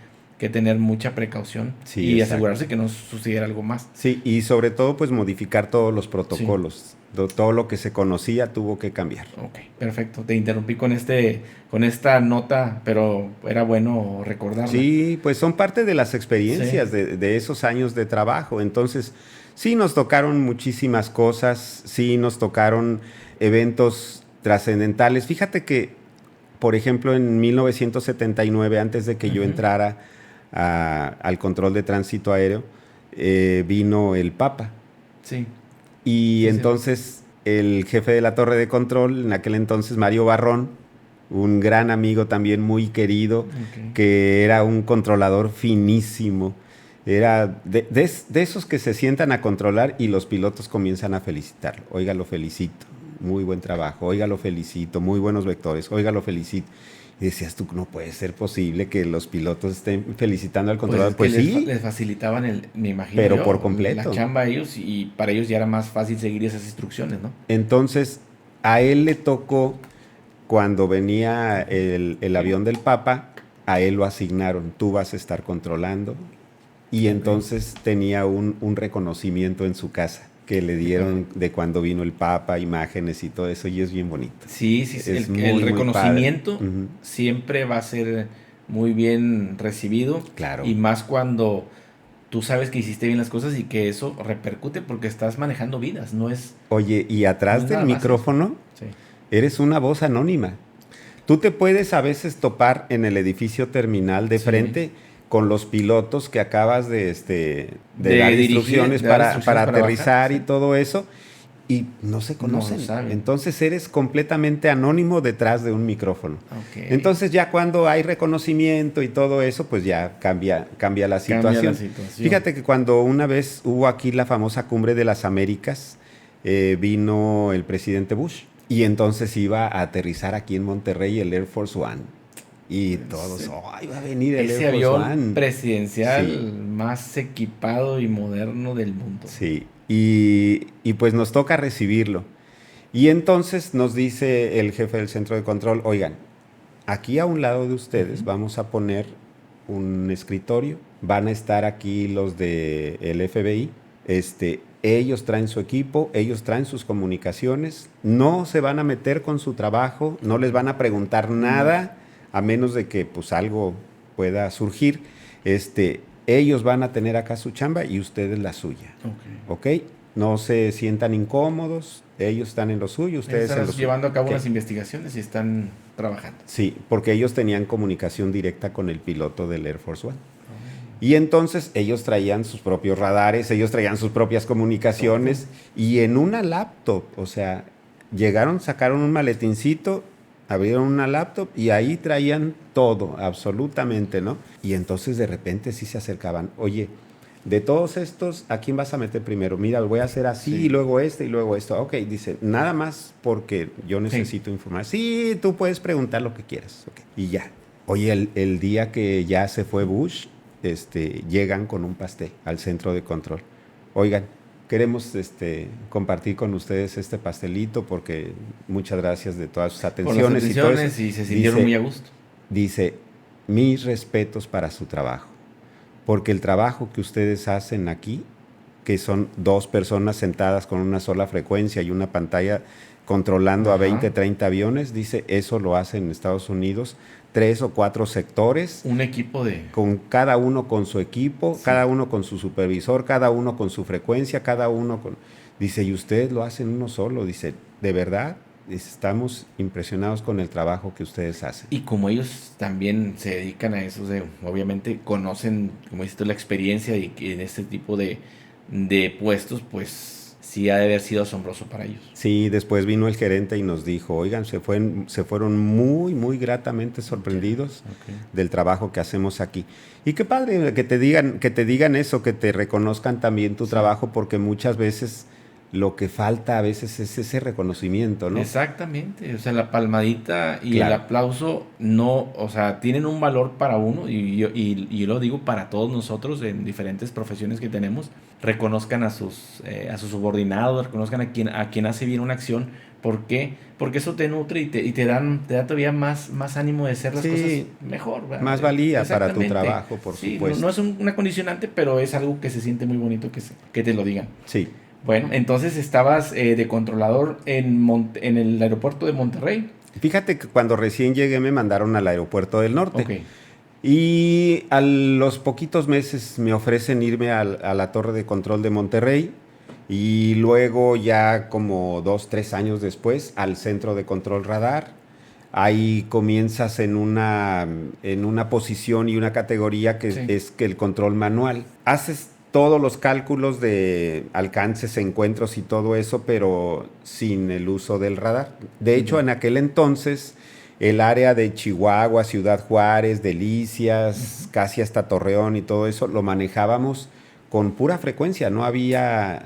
tener mucha precaución sí, y exacto. asegurarse que no sucediera algo más. Sí, y sobre todo, pues modificar todos los Sí, protocolos. Todo lo que se conocía tuvo que cambiar. ok, perfecto. Te interrumpí con esta nota, pero era bueno recordarla. Sí, pues son parte de las Sí, experiencias de esos años de trabajo. Entonces, sí nos tocaron muchísimas cosas, sí nos tocaron eventos trascendentales. Fíjate que, por ejemplo, en 1979, antes de que yo ujú, entrara al control de tránsito aéreo, vino el Papa. sí, Y sí, sí, entonces el jefe de la torre de control, en aquel entonces Mario Barrón, un gran amigo también muy querido, ok. que era un controlador finísimo, era de esos que se sientan a controlar y los pilotos comienzan a felicitarlo. Oiga, lo felicito, muy buen trabajo, oiga, lo felicito, muy buenos vectores, oiga, lo felicito. Y decías tú, no puede ser posible que los pilotos estén felicitando al Pues es controlador. que Pues sí, les facilitaban me imagino pero por yo, la completo. chamba a ellos y para ellos ya era más fácil seguir esas instrucciones, ¿no? Entonces, a él le tocó, cuando venía el avión del Papa, a él lo asignaron, tú vas a estar controlando. Y Ok, entonces tenía un reconocimiento en su casa que le qué padre. dieron de cuando vino el Papa, imágenes y todo eso, y es bien bonito. Sí, sí, sí, Es el muy, muy padre. reconocimiento Ujú. siempre va a ser muy bien recibido Claro. y más cuando tú sabes que hiciste bien las cosas y que eso repercute porque estás manejando vidas, Oye, y no atrás es del nada más eso. micrófono Sí, eres una voz anónima. Tú te puedes a veces topar en el edificio terminal de sí. frente con los pilotos que acabas de dar Dirigir, instrucciones de dar para instrucciones para bajar, aterrizar y sí. todo eso, y no se No lo conocen. saben. Entonces eres completamente anónimo detrás de un micrófono. Ok. Entonces ya cuando hay reconocimiento y todo eso, pues ya cambia la Cambia la situación. situación. Fíjate que cuando una vez hubo aquí la famosa Cumbre de las Américas, vino el presidente Bush y entonces iba a aterrizar aquí en Monterrey el Air Force One. Y todos, Ese, ¡ay, va a venir el Air ese Force avión One! Sí, presidencial más equipado y moderno del mundo. sí. Y pues nos toca recibirlo. Y entonces nos dice el jefe del centro de control, oigan, aquí a un lado de ustedes Ujú. vamos a poner un escritorio, van a estar aquí los del FBI, ellos traen su equipo, ellos traen sus comunicaciones, no se van a meter con su trabajo, no les van a preguntar No. nada, a menos de que pues algo pueda surgir. Ellos van a tener acá su chamba y ustedes la suya, Ok. ¿ok? No se sientan incómodos, ellos están en lo suyo, ustedes en Están lo suyo. llevando a cabo ¿Ok? unas investigaciones y están trabajando. Sí, porque ellos tenían comunicación directa con el piloto del Air Force One. Y entonces ellos traían sus propios radares, ellos traían sus propias comunicaciones y en una laptop, o sea, llegaron, sacaron un maletincito, abrieron una laptop y ahí traían todo, absolutamente, ¿no? Y entonces de repente sí se acercaban, oye, de todos estos, ¿a quién vas a meter primero? Mira, lo voy a hacer así, y luego este y luego esto. Ok, dice, nada más porque yo necesito informar. Sí, tú puedes preguntar lo que quieras. Okay. Y ya. Oye, el día que ya se fue Bush, llegan con un pastel al centro de control. Oigan, queremos compartir con ustedes este pastelito porque muchas gracias de todas sus atenciones. Por las atenciones y se sintieron muy a gusto. Dice, mis respetos para su trabajo. Porque el trabajo que ustedes hacen aquí, que son 2 personas sentadas con una sola frecuencia y una pantalla controlando a 20, 30 aviones, dice, eso lo hacen en Estados Unidos, 3 o 4 sectores. Un equipo de... Con cada uno con su equipo, cada uno con su supervisor, cada uno con su frecuencia, cada uno con... Dice, y ustedes lo hacen uno solo. Dice, ¿de verdad? Estamos impresionados con el trabajo que ustedes hacen. Y como ellos también se dedican a eso, obviamente conocen, como dices tú, la experiencia y que en este tipo de puestos, pues sí ha de haber sido asombroso para ellos. Sí, después vino el gerente y nos dijo, oigan, se fueron muy, muy gratamente sorprendidos del trabajo que hacemos aquí. Y qué padre que te digan eso, que te reconozcan también tu trabajo, porque muchas veces... Lo que falta a veces es ese reconocimiento, ¿no? Exactamente, o sea, la palmadita y el aplauso no, o sea, tienen un valor para uno y yo lo digo para todos nosotros en diferentes profesiones que tenemos, reconozcan a sus subordinados, reconozcan a quien hace bien una acción. ¿Por qué? Porque eso te nutre y te da todavía más ánimo de hacer las cosas mejor, ¿verdad? Más valía para tu trabajo, por supuesto. No es una condicionante, pero es algo que se siente muy bonito que te lo digan. Sí. Bueno, entonces estabas de controlador en el aeropuerto de Monterrey. Fíjate que cuando recién llegué me mandaron al aeropuerto del norte. Okay. Y a los poquitos meses me ofrecen irme a la torre de control de Monterrey. Y luego ya como 2, 3 años después al centro de control radar. Ahí comienzas en una posición y una categoría que es que el control manual. Haces todos los cálculos de alcances, encuentros y todo eso, pero sin el uso del radar. De hecho, en aquel entonces, el área de Chihuahua, Ciudad Juárez, Delicias, casi hasta Torreón y todo eso, lo manejábamos con pura frecuencia. No había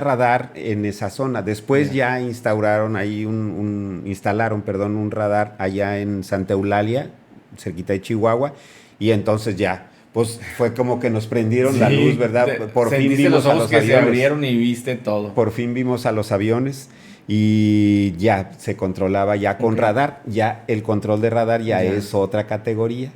radar en esa zona. Después ya instauraron ahí instalaron un radar allá en Santa Eulalia, cerquita de Chihuahua, y entonces ya... Pues fue como que nos prendieron la luz, ¿verdad? Por fin vimos a los aviones. Se abrieron y viste todo. Por fin vimos a los aviones y ya se controlaba ya con radar. Ya el control de radar ya es otra categoría.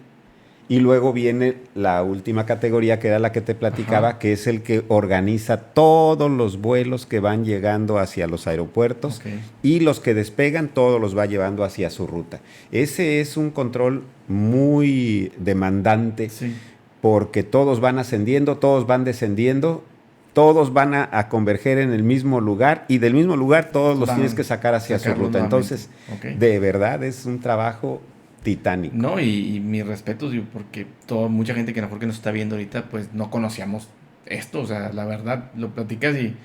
Y luego viene la última categoría, que era la que te platicaba, que es el que organiza todos los vuelos que van llegando hacia los aeropuertos y los que despegan, todos los va llevando hacia su ruta. Ese es un control muy demandante. Sí. Porque todos van ascendiendo, todos van descendiendo, todos van a converger en el mismo lugar y del mismo lugar todos los tienes que sacar hacia su ruta. Entonces, de verdad es un trabajo titánico. No, y mis respetos, porque mucha gente que a lo mejor que nos está viendo ahorita, pues no conocíamos esto. O sea, la verdad, lo platicas y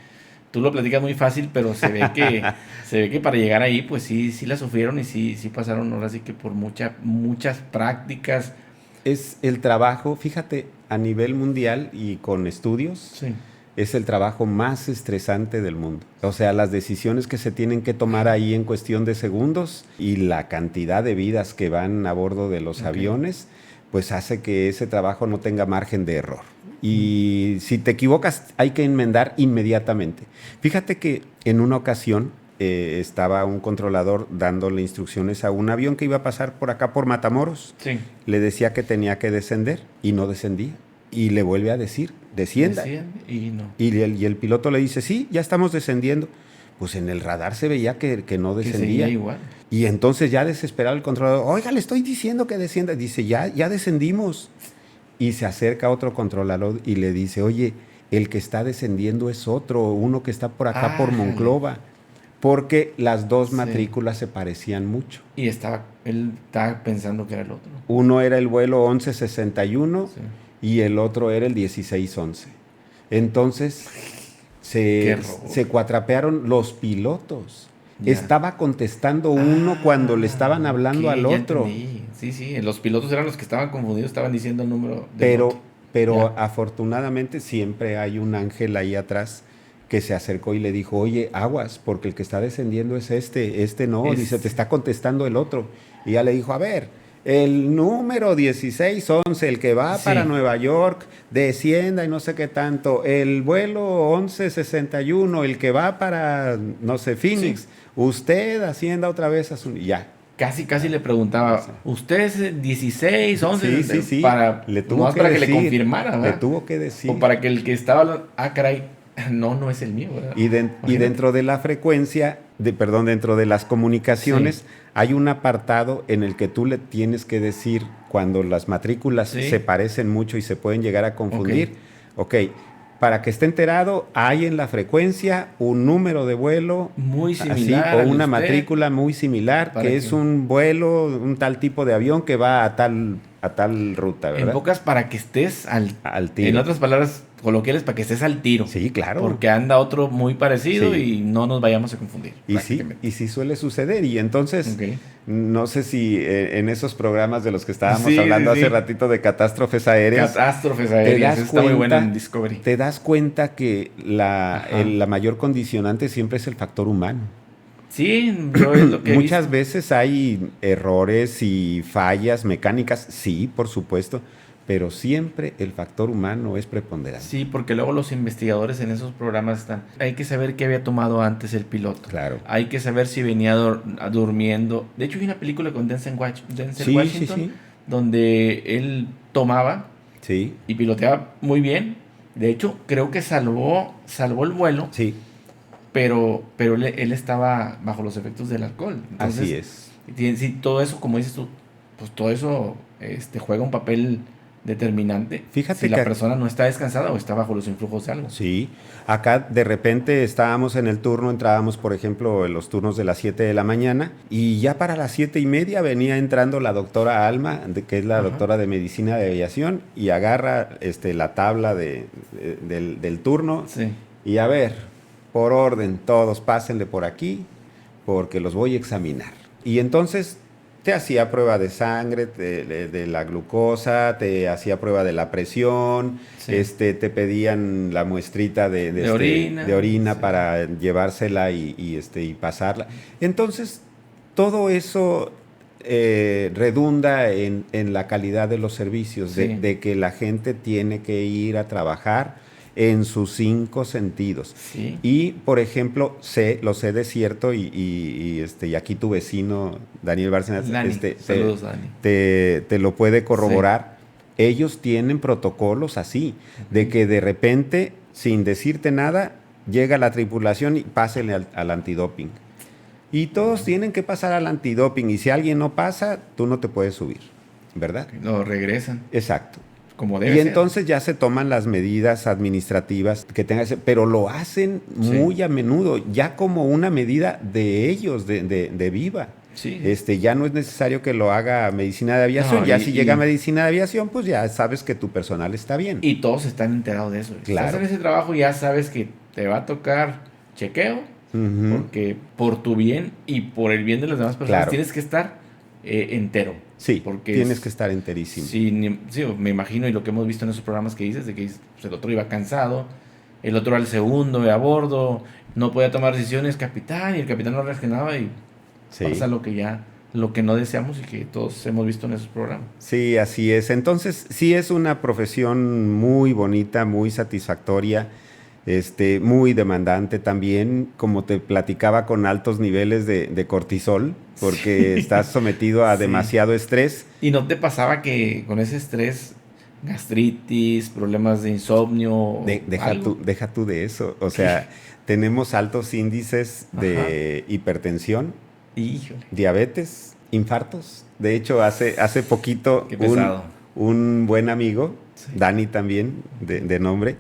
tú lo platicas muy fácil, pero se ve que para llegar ahí, pues sí la sufrieron y sí pasaron ahora sí que por muchas prácticas. Es el trabajo, fíjate, a nivel mundial y con estudios, es el trabajo más estresante del mundo. O sea, las decisiones que se tienen que tomar ahí en cuestión de segundos y la cantidad de vidas que van a bordo de los aviones, pues hace que ese trabajo no tenga margen de error. Y si te equivocas, hay que enmendar inmediatamente. Fíjate que en una ocasión estaba un controlador dándole instrucciones a un avión que iba a pasar por acá por Matamoros. Sí. Le decía que tenía que descender y no descendía. Y le vuelve a decir, descienda. Y no. Y el piloto le dice, sí, ya estamos descendiendo. Pues en el radar se veía que no descendía. Que igual. Y entonces ya desesperado el controlador, oiga, le estoy diciendo que descienda. Dice, ya descendimos. Y se acerca otro controlador y le dice, oye, el que está descendiendo es otro, uno que está por acá por Monclova. Porque las dos matrículas se parecían mucho. Y él estaba pensando que era el otro. Uno era el vuelo 1161 y el otro era el 1611. Entonces se cuatrapearon los pilotos. Ya. Estaba contestando uno cuando le estaban hablando al otro. Sí, los pilotos eran los que estaban confundidos, estaban diciendo el número del otro. Pero afortunadamente siempre hay un ángel ahí atrás que se acercó y le dijo, oye, aguas, porque el que está descendiendo es este no, dice, te está contestando el otro. Y ya le dijo, a ver, el número 1611, el que va para Nueva York, descienda y no sé qué tanto, el vuelo 1161, el que va para, no sé, Phoenix, usted ascienda otra vez a su... Ya. Casi le preguntaba, ¿usted es 16, 11? Sí. Para le le confirmara, ¿verdad? Le tuvo que decir. O para que el que estaba, caray, no es el mío, ¿verdad? Y dentro de la frecuencia, dentro de las comunicaciones, hay un apartado en el que tú le tienes que decir cuando las matrículas se parecen mucho y se pueden llegar a confundir. Ok, para que esté enterado, hay en la frecuencia un número de vuelo muy similar, o una matrícula muy similar, que es un vuelo, un tal tipo de avión que va a tal ruta, ¿verdad? En pocas, para que estés al tiro. En otras palabras coloquiales, para que estés al tiro. Sí, claro. Porque anda otro muy parecido y no nos vayamos a confundir. Y sí suele suceder. Y entonces, no sé si en esos programas de los que estábamos hablando hace ratito de catástrofes aéreas. Está muy buena en Discovery. Te das cuenta que la mayor condicionante siempre es el factor humano. Sí, yo es lo que muchas veces hay errores y fallas mecánicas, sí, por supuesto, pero siempre el factor humano es preponderante. Sí, porque luego los investigadores en esos programas están... Hay que saber qué había tomado antes el piloto. Claro. Hay que saber si venía durmiendo. De hecho, hay una película con Denzel Washington donde él tomaba y piloteaba muy bien. De hecho, creo que salvó el vuelo. Sí. Pero él estaba bajo los efectos del alcohol. Entonces, así es. Sí, todo eso, como dices tú, pues todo eso juega un papel determinante. Fíjate si la persona no está descansada o está bajo los influjos de algo. Sí, acá de repente estábamos en el turno, entrábamos por ejemplo en los turnos de las 7 de la mañana y ya para las 7:30 venía entrando la doctora Alma, que es la doctora de medicina de aviación, y agarra la tabla del turno y a ver, por orden, todos pásenle por aquí porque los voy a examinar. Y entonces te hacía prueba de sangre, de la glucosa, te hacía prueba de la presión, te pedían la muestrita de orina para llevársela y pasarla. Entonces, todo eso redunda en la calidad de los servicios, de que la gente tiene que ir a trabajar en sus 5 sentidos. Sí. Y, por ejemplo, lo sé de cierto, y aquí tu vecino, Daniel Bárcenas, saludos, Dani. Te lo puede corroborar. Sí. Ellos tienen protocolos así, de que de repente, sin decirte nada, llega la tripulación y pásenle al antidoping. Y todos tienen que pasar al antidoping, y si alguien no pasa, tú no te puedes subir, ¿verdad? Lo regresan. Exacto. Como debe y ser. Entonces ya se toman las medidas administrativas que tengan, pero lo hacen muy a menudo, ya como una medida de ellos, de viva. Sí. Ya no es necesario que lo haga medicina de aviación, si llega medicina de aviación, pues ya sabes que tu personal está bien. Y todos están enterados de eso. Claro. Estás en ese trabajo, ya sabes que te va a tocar chequeo, porque por tu bien y por el bien de las demás personas tienes que estar entero. Sí, porque tienes que estar enterísimo. Sí, me imagino, y lo que hemos visto en esos programas que dices, de que pues, el otro iba cansado, el otro al segundo a bordo, no podía tomar decisiones, capitán, y el capitán no reaccionaba y pasa lo que no deseamos y que todos hemos visto en esos programas. Sí, así es. Entonces, sí es una profesión muy bonita, muy satisfactoria, muy demandante también, como te platicaba, con altos niveles de cortisol, porque estás sometido a demasiado estrés. ¿Y no te pasaba que con ese estrés, gastritis, problemas de insomnio? Deja tú de eso. O sea, tenemos altos índices de hipertensión, diabetes, infartos. De hecho, hace poquito un buen amigo, Dani también, de nombre,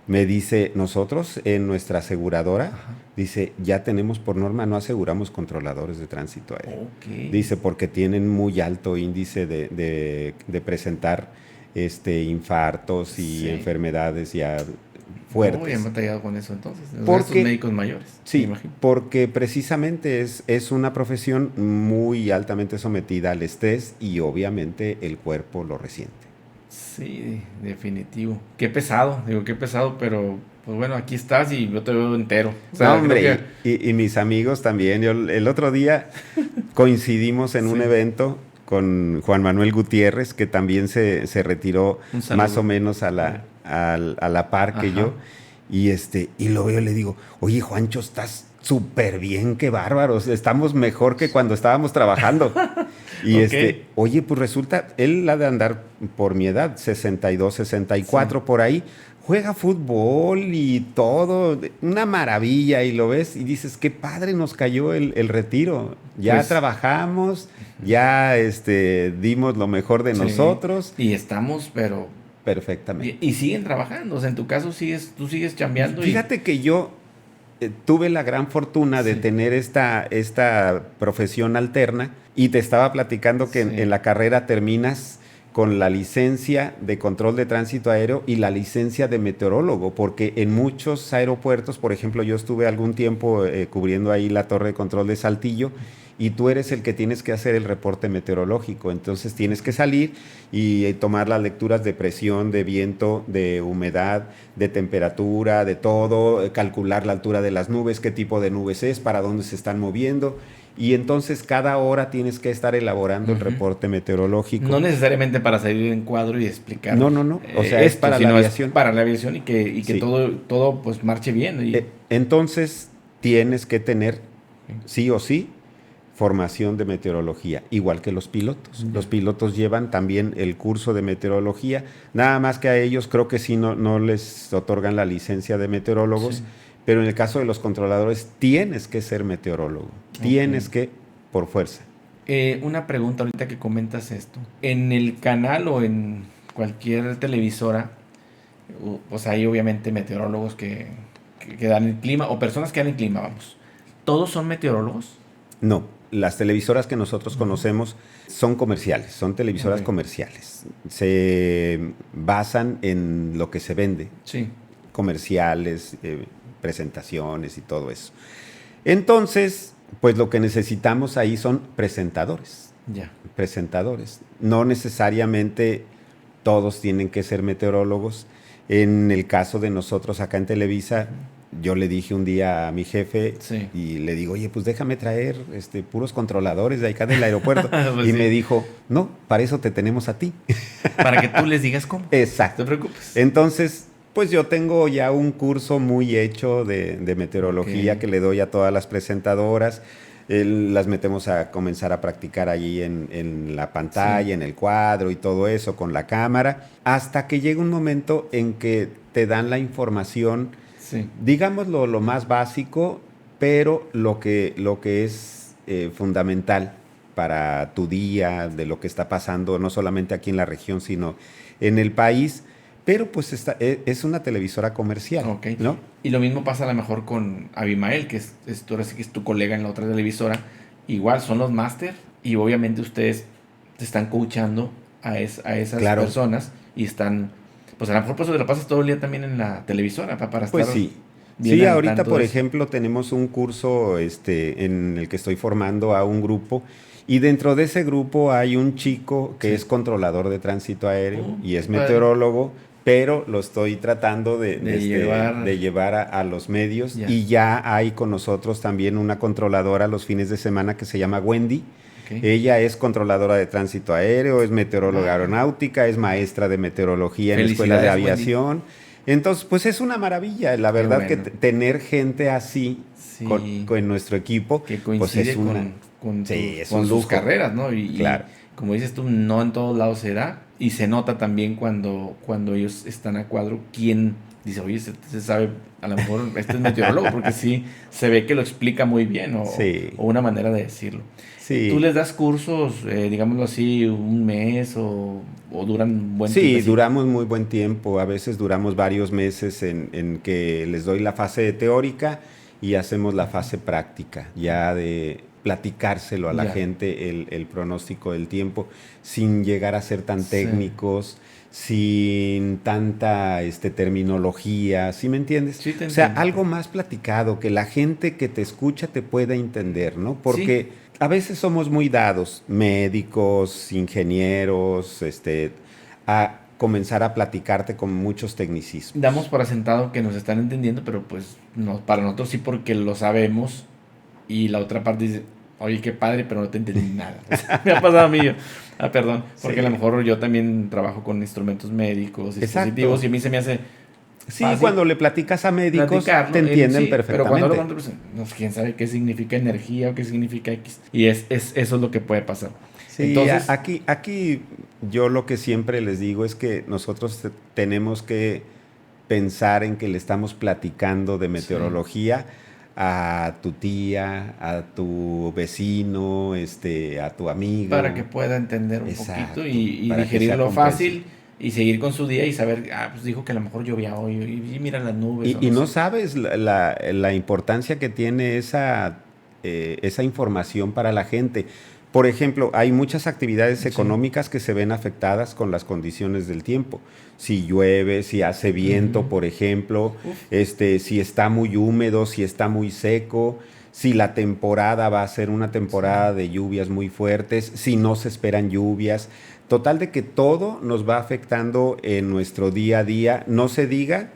me dice, nosotros en nuestra aseguradora, dice, ya tenemos por norma, no aseguramos controladores de tránsito aéreo. Dice, porque tienen muy alto índice de presentar infartos y Sí. enfermedades ya No, fuertes. ya han batallado con eso entonces. Los Porque- gastos médicos mayores. Sí, me imagino. porque precisamente es una profesión muy altamente sometida al estrés y obviamente el cuerpo lo resiente. Sí, definitivo. Qué pesado, digo, qué pesado, pero pues bueno, aquí estás y yo te veo entero. O sea, No, creo hombre, que y mis amigos también. El otro día coincidimos en un Sí. evento con Juan Manuel Gutiérrez, que también se retiró Un saludo. más o menos a la par que Ajá. yo. Y lo veo y le digo, oye, Juancho, estás súper bien, qué bárbaros. Estamos mejor que cuando estábamos trabajando. Y Ok. oye, pues resulta, él ha de andar por mi edad, 62, 64, Sí. por ahí. Juega fútbol y todo, una maravilla, y lo ves y dices, qué padre nos cayó el retiro. Ya Pues- trabajamos, ya dimos lo mejor de Sí. nosotros, Y estamos, pero perfectamente. y siguen trabajando. O sea, en tu caso tú sigues chambeando Fíjate que yo tuve la gran fortuna de Sí. tener esta profesión alterna, y te estaba platicando que Sí. en la carrera terminas con la licencia de control de tránsito aéreo y la licencia de meteorólogo, porque en muchos aeropuertos, por ejemplo, yo estuve algún tiempo cubriendo ahí la torre de control de Saltillo, y tú eres el que tienes que hacer el reporte meteorológico. Entonces tienes que salir y tomar las lecturas de presión, de viento, de humedad, de temperatura, de todo, calcular la altura de las nubes, qué tipo de nubes es, para dónde se están moviendo. Y entonces cada hora tienes que estar elaborando el Ujú. reporte meteorológico. no necesariamente para salir en cuadro y explicar. No. O sea, es para la sino aviación. para la aviación y que Sí. todo pues marche bien. Entonces tienes que tener, Ok. sí o sí, formación de meteorología, igual que los pilotos. Ya. Los pilotos llevan también el curso de meteorología, nada más que a ellos creo que sí no les otorgan la licencia de meteorólogos, Sí. pero en el caso de los controladores tienes que ser meteorólogo, tienes Ok. que, por fuerza. Una pregunta ahorita que comentas esto. En el canal o en cualquier televisora, pues hay obviamente meteorólogos que dan el clima o personas que dan el clima, vamos. ¿Todos son meteorólogos? No, las televisoras que nosotros Ujú. conocemos son comerciales, son televisoras Ok. comerciales. Se basan en lo que se vende, Sí. comerciales, presentaciones y todo eso. Entonces, pues lo que necesitamos ahí son presentadores. Ya. Presentadores. No necesariamente todos tienen que ser meteorólogos. En el caso de nosotros acá en Televisa, yo le dije un día a mi jefe Sí. y le digo, oye, pues déjame traer puros controladores de acá del aeropuerto. Pues y sí. me dijo, no, para eso te tenemos a ti. Para que tú les digas cómo. No Exacto. te preocupes. Entonces, pues yo tengo ya un curso muy hecho de meteorología Ok. que le doy a todas las presentadoras. Las metemos a comenzar a practicar allí en la pantalla, Sí. en el cuadro y todo eso con la cámara, hasta que llega un momento en que te dan la información, Sí. digamos lo más básico, pero lo que es fundamental para tu día, de lo que está pasando, no solamente aquí en la región, sino en el país. Pero pues es una televisora comercial, Ok. ¿no? Y lo mismo pasa a lo mejor con Abimael, que ahora sí que es tu colega en la otra televisora. Igual son los máster y obviamente ustedes te están coachando a esas Claro. personas y están, pues a lo mejor por eso te la pasas todo el día también en la televisora para estar Pues sí. bien Sí, al ahorita, tanto por de eso. ejemplo, tenemos un curso en el que estoy formando a un grupo, y dentro de ese grupo hay un chico que Sí. es controlador de tránsito aéreo y es Qué padre. meteorólogo, pero lo estoy tratando De llevar a los medios, Ya. y ya hay con nosotros también una controladora los fines de semana que se llama Wendy. Ok. Ella es controladora de tránsito aéreo, es meteoróloga Ah. aeronáutica, es maestra de meteorología en la escuela de Felicidades, Wendy. aviación. Entonces, pues es una maravilla, la verdad, bueno. que tener gente así Sí. con nuestro equipo, Que pues coincide es una... con Sí, tus, es con un sus lujo. carreras, ¿no? Claro. Como dices tú, no en todos lados se da. Y se nota también cuando ellos están a cuadro, quién dice, oye, se sabe, a lo mejor este es meteorólogo, porque sí se ve que lo explica muy bien, Sí. o una manera de decirlo. Sí. ¿Tú les das cursos, digámoslo así, un mes o duran buen Sí, tiempecito? duramos muy buen tiempo, a veces duramos varios meses en que les doy la fase teórica y hacemos la fase práctica, ya de platicárselo a la Ya. gente el pronóstico del tiempo, sin llegar a ser tan técnicos, sin tanta terminología, ¿sí me entiendes? Sí, te O sea, entiendo. algo más platicado, que la gente que te escucha te pueda entender, ¿no? Porque Sí. a veces somos muy dados, médicos, ingenieros, a comenzar a platicarte con muchos tecnicismos. Damos por asentado que nos están entendiendo, pero pues no, para nosotros sí porque lo sabemos y la otra parte dice, oye, qué padre, pero no te entendí nada. O sea, me ha pasado a mí. Perdón, porque a lo Sí, mejor yo también trabajo con instrumentos médicos, dispositivos, exacto. y a mí se me hace Sí, fácil cuando le platicas a médicos, te platicarlo, entienden sí, pero cuando hablo con perfectamente. otra persona, no, quién sabe qué significa energía o qué significa X. Y eso es lo que puede pasar. Sí, Entonces, aquí yo lo que siempre les digo es que nosotros tenemos que pensar en que le estamos platicando de sí, meteorología a tu tía, a tu vecino, a tu para que amigo. pueda entender un poquito Exacto, y para que sea digerirlo comprensible. fácil y seguir con su día y saber, pues dijo que a lo mejor llovía hoy y mira las nubes o Y no no sé. sabes la importancia que tiene esa información para la gente. Por ejemplo, hay muchas actividades Sí. económicas que se ven afectadas con las condiciones del tiempo. Si llueve, si hace viento, Ujú. por ejemplo, Uf, si está muy húmedo, si está muy seco, si la temporada va a ser una sí. temporada de lluvias muy fuertes, si no se esperan lluvias. Total de que todo nos va afectando en nuestro día a día. No se diga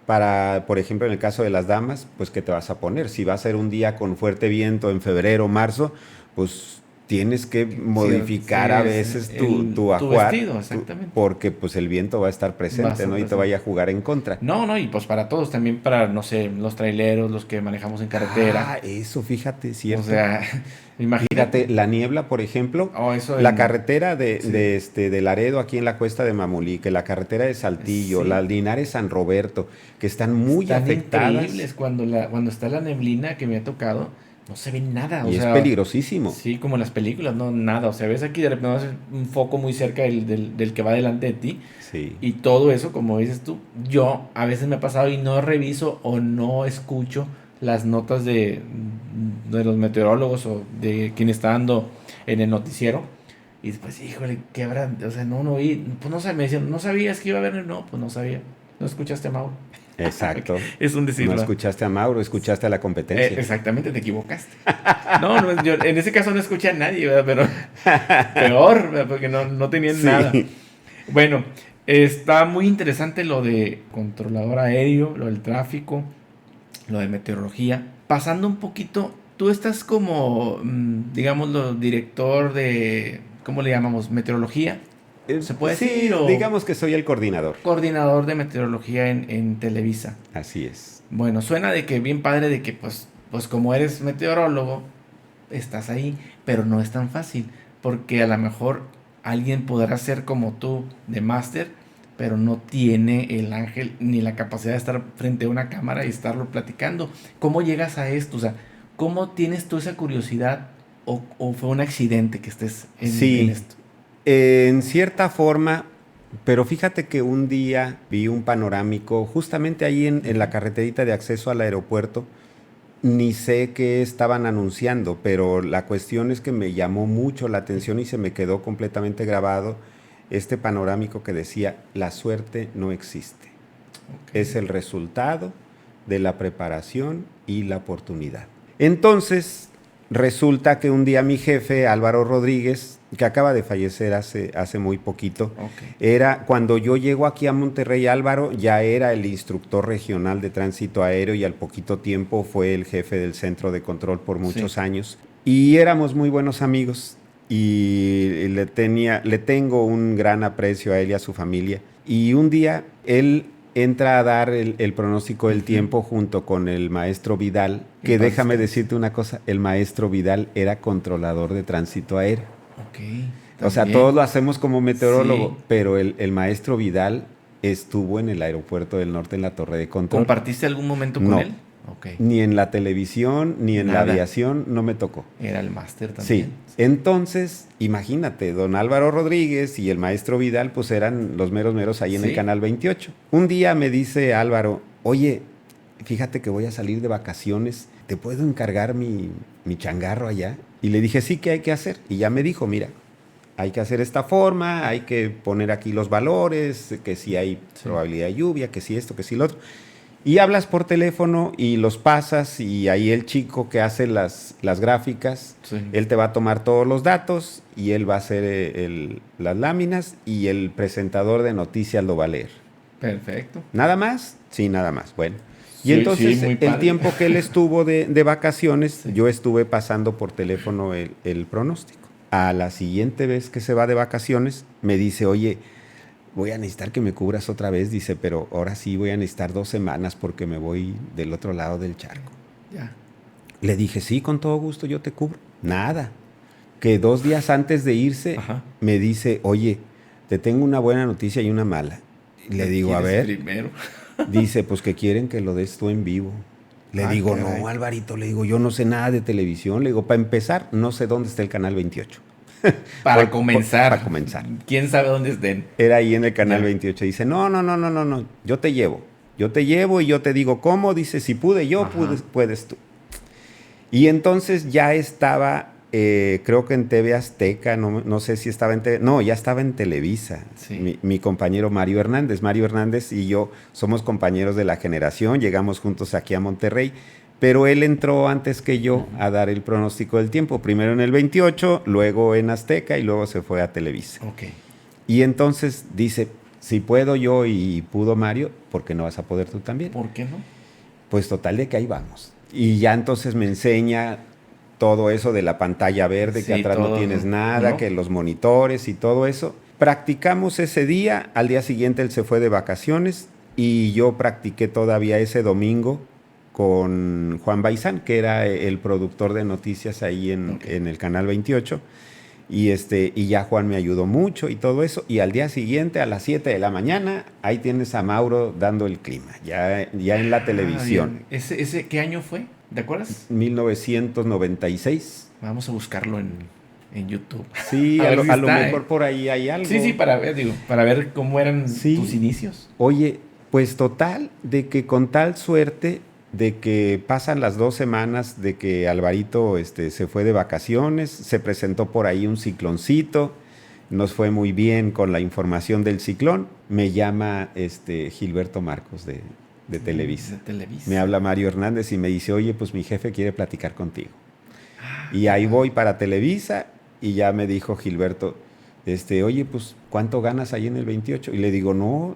para, por ejemplo, en el caso de las damas, pues ¿qué te vas a poner? Si va a ser un día con fuerte viento en febrero o marzo, pues tienes que Sí, sí, modificar a es veces tu tu ajuar, vestido, exactamente. porque pues el viento va a estar Va a presente, estar ¿no? Y te presente. vaya a jugar en contra. No, no, y pues para todos, también para, no sé, los traileros, los que manejamos en carretera. Ah, eso, fíjate, O cierto. sea, Fíjate, imagínate. la niebla, por ejemplo, O eso la en... carretera Sí, de Laredo aquí en la cuesta de Mamulique, la carretera de Saltillo, la sí. Linares San Roberto, que están muy Están afectadas increíbles cuando está la neblina que me ha tocado, no se ve nada, o y es sea, peligrosísimo. sí, como en las películas, no, nada, o sea, ves aquí de repente vas a hacer un foco muy cerca del que va delante de ti Sí. y todo eso, como dices tú, yo a veces me ha pasado y no reviso o no escucho las notas de los meteorólogos o de quien está dando en el noticiero y después, híjole, qué habrá, o sea, no oí, pues no sabía, me decían, no sabías que iba a haber, no, pues no sabía, no escuchaste a Mauro. Exacto. Es un No decirlo. escuchaste a Mauro, escuchaste a la competencia. Exactamente, te equivocaste. No, no, yo en ese caso no escuché a nadie, ¿verdad? Pero peor, ¿verdad? Porque no tenían nada. Sí. Bueno, está muy interesante lo de controlador aéreo, lo del tráfico, lo de meteorología. Pasando un poquito, tú estás como, digámoslo, director de, ¿cómo le llamamos? Meteorología, ¿se puede decir? Sí, O digamos que soy el coordinador. coordinador de meteorología en Televisa. Así es. Bueno, suena de que bien padre de que pues como eres meteorólogo, estás ahí, pero no es tan fácil, porque a lo mejor alguien podrá ser como tú de máster, pero no tiene el ángel ni la capacidad de estar frente a una cámara y estarlo platicando. ¿Cómo llegas a esto? O sea, ¿cómo tienes tú esa curiosidad o fue un accidente que estés en Sí, esto? en cierta forma, pero fíjate que un día vi un panorámico justamente ahí en la carreterita de acceso al aeropuerto. Ni sé qué estaban anunciando, pero la cuestión es que me llamó mucho la atención y se me quedó completamente grabado este panorámico que decía, la suerte no existe. Ok. Es el resultado de la preparación y la oportunidad. Entonces, resulta que un día mi jefe, Álvaro Rodríguez, que acaba de fallecer hace muy poquito, Ok. era cuando yo llego aquí a Monterrey, Álvaro ya era el instructor regional de tránsito aéreo y al poquito tiempo fue el jefe del centro de control por Sí. muchos años. Y éramos muy buenos amigos y le tengo un gran aprecio a él y a su familia. Y un día él entra a dar el pronóstico del Ujú. tiempo junto con el maestro Vidal, En que paz déjame descanse. decirte una cosa, el maestro Vidal era controlador de tránsito aéreo. Ok, O sea, todos también. lo hacemos como Sí. meteorólogo, pero el maestro Vidal estuvo en el aeropuerto del norte en la torre de control. ¿Compartiste algún momento con No, él? Ok. ni en la televisión, ni en la Nada. aviación, no me tocó. Era el máster Sí, también. entonces, imagínate, don Álvaro Rodríguez y el maestro Vidal, pues eran los meros meros ahí en el Sí. Canal 28. Un día me dice Álvaro, oye, fíjate que voy a salir de vacaciones, ¿te puedo encargar mi changarro allá. Y le dije, sí, ¿qué hay que hacer? Y ya me dijo, mira, hay que hacer esta forma, hay que poner aquí los valores, que si hay probabilidad de lluvia, que si esto, que si lo otro. Y hablas por teléfono y los pasas y ahí el chico que hace las gráficas, él te va a tomar todos los datos y él va a hacer las láminas y el presentador de noticias lo va a leer. Perfecto. ¿Nada más? Sí, nada más. Bueno. Y entonces el tiempo que él estuvo de vacaciones, yo estuve pasando por teléfono el pronóstico. A la siguiente vez que se va de vacaciones, me dice, oye, voy a necesitar que me cubras otra vez, dice, pero ahora sí voy a necesitar 2 semanas porque me voy del otro lado del charco. Ya. Le dije, sí, con todo gusto yo te cubro. Nada. Que 2 días antes de irse, me dice, oye, te tengo una buena noticia y una mala. Y le digo, a ver. Primero. Dice, pues que quieren que lo des tú en vivo. Le digo, no, Alvarito, le digo, yo no sé nada de televisión. Le digo, para empezar, no sé dónde está el canal 28. Para comenzar. Para comenzar. ¿Quién sabe dónde estén? Era ahí en el canal 28. Dice, no, yo te llevo. Yo te llevo y yo te digo cómo. Dice, si pude yo, puedes tú. Y entonces ya estaba, creo que en TV Azteca, no sé si estaba en TV, no, ya estaba en Televisa. Sí. Mi compañero Mario Hernández y yo somos compañeros de la generación, llegamos juntos aquí a Monterrey. Pero él entró antes que yo a dar el pronóstico del tiempo. Primero en el 28, luego en Azteca y luego se fue a Televisa. Okay. Y entonces dice, si puedo yo y pudo Mario, ¿por qué no vas a poder tú también? ¿Por qué no? Pues total de que ahí vamos. Y ya entonces me enseña todo eso de la pantalla verde, que atrás no tienes nada, ¿no? Que los monitores y todo eso. Practicamos ese día, al día siguiente él se fue de vacaciones y yo practiqué todavía ese domingo con Juan Baizán, que era el productor de noticias ahí en el canal 28. Y ya Juan me ayudó mucho y todo eso. Y al día siguiente, a las 7 de la mañana, ahí tienes a Mauro dando el clima, ya en la televisión. ¿Ese qué año fue? ¿Te acuerdas? 1996. Vamos a buscarlo en YouTube. Sí, a lo mejor por ahí hay algo. Sí, para ver cómo eran tus inicios. Oye, pues total, de que con tal suerte de que pasan las 2 semanas de que Alvarito se fue de vacaciones, se presentó por ahí un cicloncito, nos fue muy bien con la información del ciclón, me llama Gilberto Marcos de Televisa. De Televisa. Me habla Mario Hernández y me dice, oye, pues mi jefe quiere platicar contigo. Y ahí voy para Televisa y ya me dijo Gilberto, oye, pues ¿cuánto ganas ahí en el 28? Y le digo, no,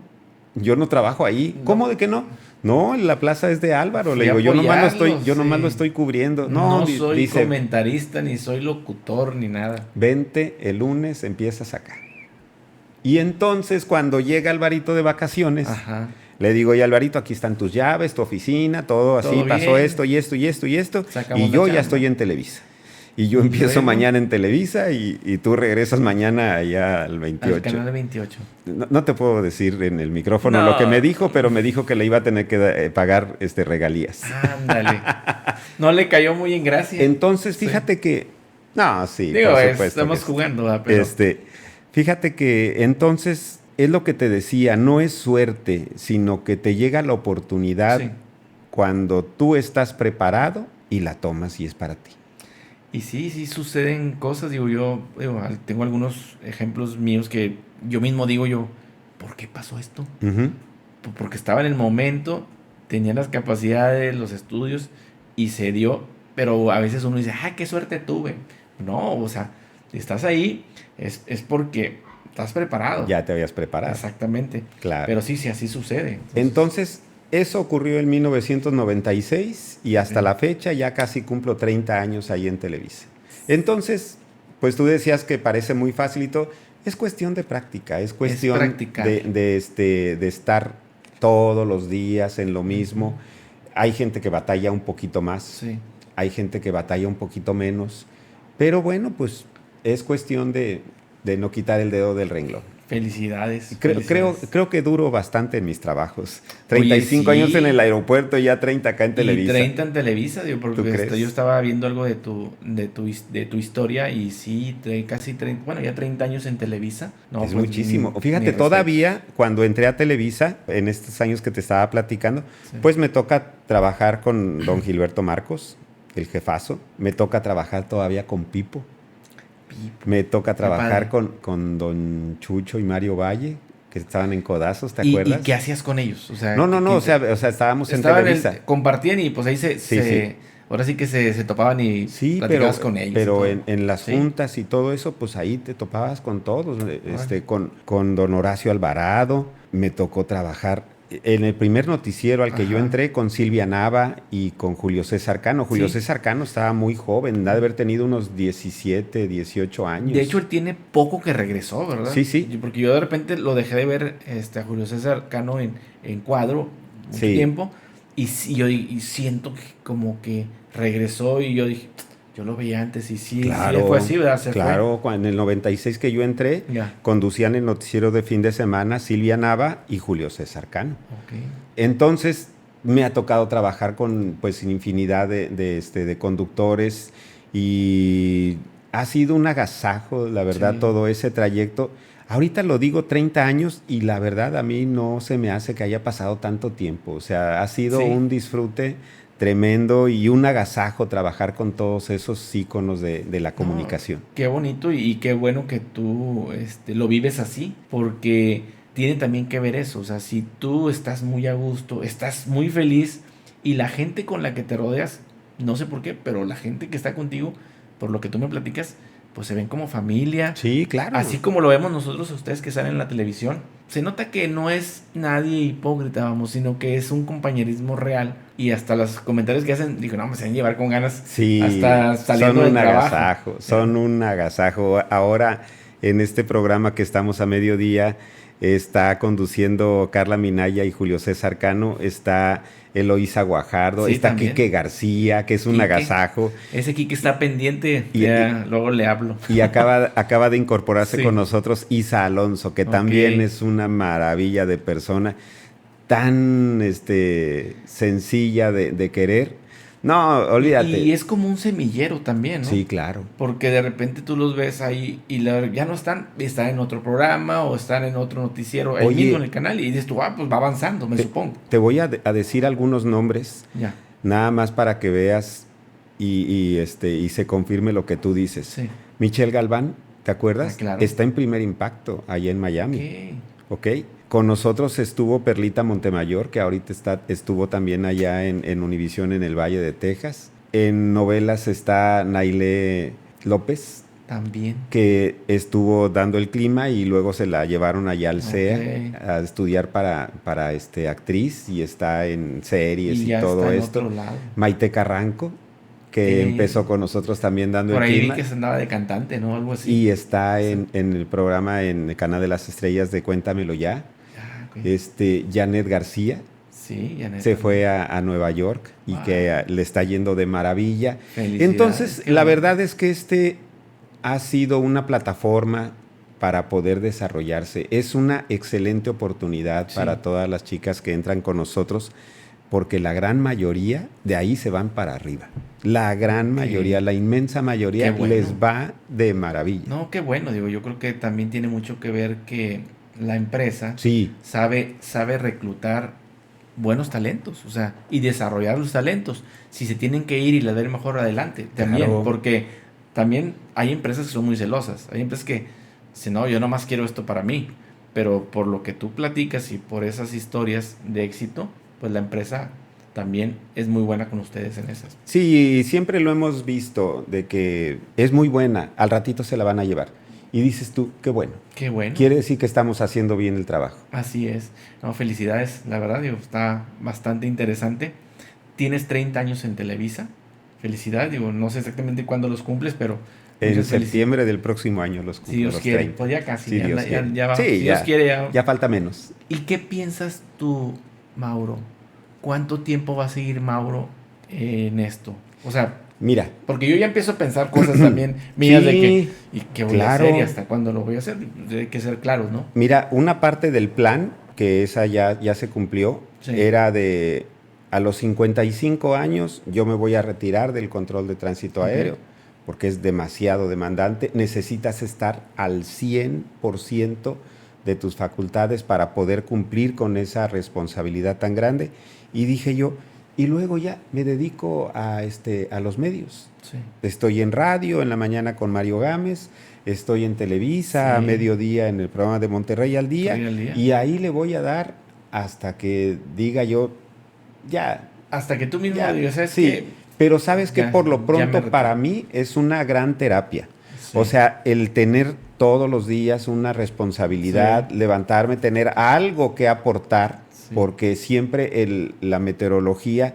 yo no trabajo ahí. No. ¿Cómo de que no? No, la plaza es de Álvaro. Le digo, yo nomás lo estoy cubriendo. No soy comentarista, ni soy locutor, ni nada. Vente, el lunes empiezas acá. Y entonces, cuando llega Alvarito de vacaciones, le digo, oye, Alvarito, aquí están tus llaves, tu oficina, todo así, bien. Pasó esto y esto y esto y esto. Sacamos y yo ya estoy en Televisa. Y yo empiezo mañana en Televisa y tú regresas mañana allá al 28. Al canal 28. No te puedo decir en el micrófono lo que me dijo, pero me dijo que le iba a tener que pagar regalías. Ándale. No le cayó muy en gracia. Entonces, fíjate que... No, sí, digo, por supuesto estamos jugando, pero... Fíjate que entonces, es lo que te decía, no es suerte, sino que te llega la oportunidad cuando tú estás preparado y la tomas y es para ti. Y sí suceden cosas, yo tengo algunos ejemplos míos que yo mismo digo ¿por qué pasó esto? Porque estaba en el momento, tenía las capacidades, los estudios y se dio, pero a veces uno dice, qué suerte tuve. No, o sea, si estás ahí es porque estás preparado. Ya te habías preparado. Exactamente. Claro. Pero sí, así sucede. Entonces eso ocurrió en 1996 y hasta la fecha ya casi cumplo 30 años ahí en Televisa. Entonces, pues tú decías que parece muy fácil y todo. Es cuestión de práctica, es cuestión de estar todos los días en lo mismo. Hay gente que batalla un poquito más, hay gente que batalla un poquito menos, pero bueno, pues es cuestión de no quitar el dedo del renglón. Felicidades. Creo que duro bastante en mis trabajos. 35 años en el aeropuerto y ya 30 acá en Televisa. Y 30 en Televisa, porque yo estaba viendo algo de tu historia y sí, casi 30, bueno, ya 30 años en Televisa. No, es pues, muchísimo. Fíjate, todavía cuando entré a Televisa, en estos años que te estaba platicando, pues me toca trabajar con don Gilberto Marcos. el jefazo. Me toca trabajar todavía con Pipo. Pipo. Me toca trabajar padre. con don Chucho y Mario Valle, que estaban en Codazos, ¿te ¿Y acuerdas? qué hacías con ellos? O sea, No, no, no, ¿quién o sea, estábamos en estaban Televisa. compartían y pues ahí Sí, sí. ahora sí que se topaban y Sí, platicabas con ellos y pero todo. en las Sí, juntas y todo eso, pues ahí te topabas con todos, órale. con don Horacio Alvarado, me tocó trabajar en el primer noticiero al que yo Ajá. entré con Silvia Nava y con Julio César Cano. Julio Sí. César Cano estaba muy joven, ha de haber tenido unos 17, 18 De hecho, años. él tiene poco que regresó, ¿verdad? Sí, sí, Porque yo de repente lo dejé de ver a Julio César Cano en cuadro mucho sí, tiempo y, y siento que como que regresó y yo dije, yo lo veía antes y sí, sí, fue claro, así, ¿verdad? Se fue. claro. En el 96 que yo entré, Ya, conducían el noticiero de fin de semana Silvia Nava y Julio César Cano. ok. Entonces, me ha tocado trabajar con pues infinidad de conductores y ha sido un agasajo, la verdad, Sí. todo ese trayecto. Ahorita lo digo 30 años y la verdad a mí no se me hace que haya pasado tanto tiempo. O sea, ha sido Sí. un disfrute tremendo y un agasajo trabajar con todos esos íconos de la No, comunicación. qué bonito y qué bueno que tú lo vives así, porque tiene también que ver eso, o sea, si tú estás muy a gusto, estás muy feliz y la gente con la que te rodeas, no sé por qué, pero la gente que está contigo, por lo que tú me platicas, pues se ven como familia, Sí, claro. así como lo vemos nosotros, ustedes que salen en la televisión, se nota que no es nadie hipócrita, vamos, sino que es un compañerismo real y hasta los comentarios que hacen, digo, no, me se van a llevar con ganas Sí, hasta son saliendo del un trabajo. agasajo, Ya. son un agasajo. Ahora, en este programa que estamos a mediodía, está conduciendo Carla Minaya y Julio César Cano, está Eloísa Guajardo, Sí, está también. Quique García, que es un Quique. agasajo, Ese Quique está pendiente. y, y- Ya, luego le hablo. y acaba de incorporarse con Sí. nosotros Isa Alonso, que Ok. también es una maravilla de persona, tan sencilla de querer. No, Y olvídate. es como un semillero también, ¿no? Sí, claro. Porque de repente tú los ves ahí y ya no están en otro programa o están en otro noticiero, el mismo en Oye, el canal, y dices tú, pues va avanzando, me Te, supongo. te voy a decir algunos nombres, Ya, nada más para que veas y se confirme lo que tú dices. sí. Michelle Galván, ¿te Ah, acuerdas? claro. Está en Primer Impacto, allá en Ok. Miami, ¿ok? Con nosotros estuvo Perlita Montemayor, que ahorita estuvo también allá en Univisión en el Valle de Texas. En novelas está Nailé López, También. que estuvo dando el clima y luego se la llevaron allá al Ok. CEA a estudiar para actriz y está en series Y y ya está todo en esto. otro lado. Maite Carranco, que empezó con nosotros también dando Por el ahí vi clima que se andaba de cantante, ¿no? Algo así. y está Sí. en el programa en el Canal de las Estrellas de Cuéntamelo Ya. Ah, ok. Janet García Sí, Janet se también. fue a Nueva York y que Wow. le está yendo de maravilla. Felicidades, Entonces, qué la bonito. verdad es que ha sido una plataforma para poder desarrollarse. Es una excelente oportunidad Sí, para todas las chicas que entran con nosotros, porque la gran mayoría de ahí se van para arriba. La gran ok. mayoría, la inmensa Qué mayoría les bueno. va de maravilla. No, qué bueno, digo, yo creo que también tiene mucho que ver que la empresa Sí, sabe reclutar buenos talentos, o sea, y desarrollar los talentos. Si se tienen que ir y le dar mejor adelante, también, claro. porque también hay empresas que son muy celosas, hay empresas que dicen, no, yo nomás quiero esto para mí, pero por lo que tú platicas y por esas historias de éxito, pues la empresa también es muy buena con ustedes en esas. Sí, siempre lo hemos visto de que es muy buena, al ratito se la van a llevar. Y dices tú, qué bueno. Qué bueno. Quiere decir que estamos haciendo bien el trabajo. Así es. No, felicidades, la verdad, digo, está bastante interesante. Tienes 30 años en Televisa. Felicidades, digo, no sé exactamente cuándo los cumples, pero En muchas felicidades. septiembre del próximo año los Si cumplo, Dios los quiere, 30. pues ya casi, Si Dios quiere. ya va. Sí, Si Dios quiere, ya falta menos. ¿Y qué piensas tú, Mauro? ¿Cuánto tiempo va a seguir Mauro en esto? O sea, Mira, porque yo ya empiezo a pensar cosas también mías de que, sí, ¿y qué voy a hacer? ¿Y claro. hasta cuándo lo voy a hacer? Hay que ser claros, ¿no? Mira, una parte del plan, que esa ya se cumplió, Sí. era de a los 55 años yo me voy a retirar del control de tránsito Ok. aéreo, porque es demasiado demandante. Necesitas estar al 100% de tus facultades para poder cumplir con esa responsabilidad tan grande. Y dije yo, y luego ya me dedico a los medios. Sí. Estoy en radio en la mañana con Mario Gámez, estoy en Televisa a Sí. mediodía en el programa de Monterrey al día, y ahí le voy a dar hasta que diga yo, ya. Hasta que tú mismo ya, digas, ¿sabes sí, qué? pero sabes que Ya, por lo ya me pronto retiro. para mí es una gran terapia. Sí. O sea, el tener todos los días una responsabilidad, Sí. levantarme, tener algo que aportar, Sí. porque siempre la meteorología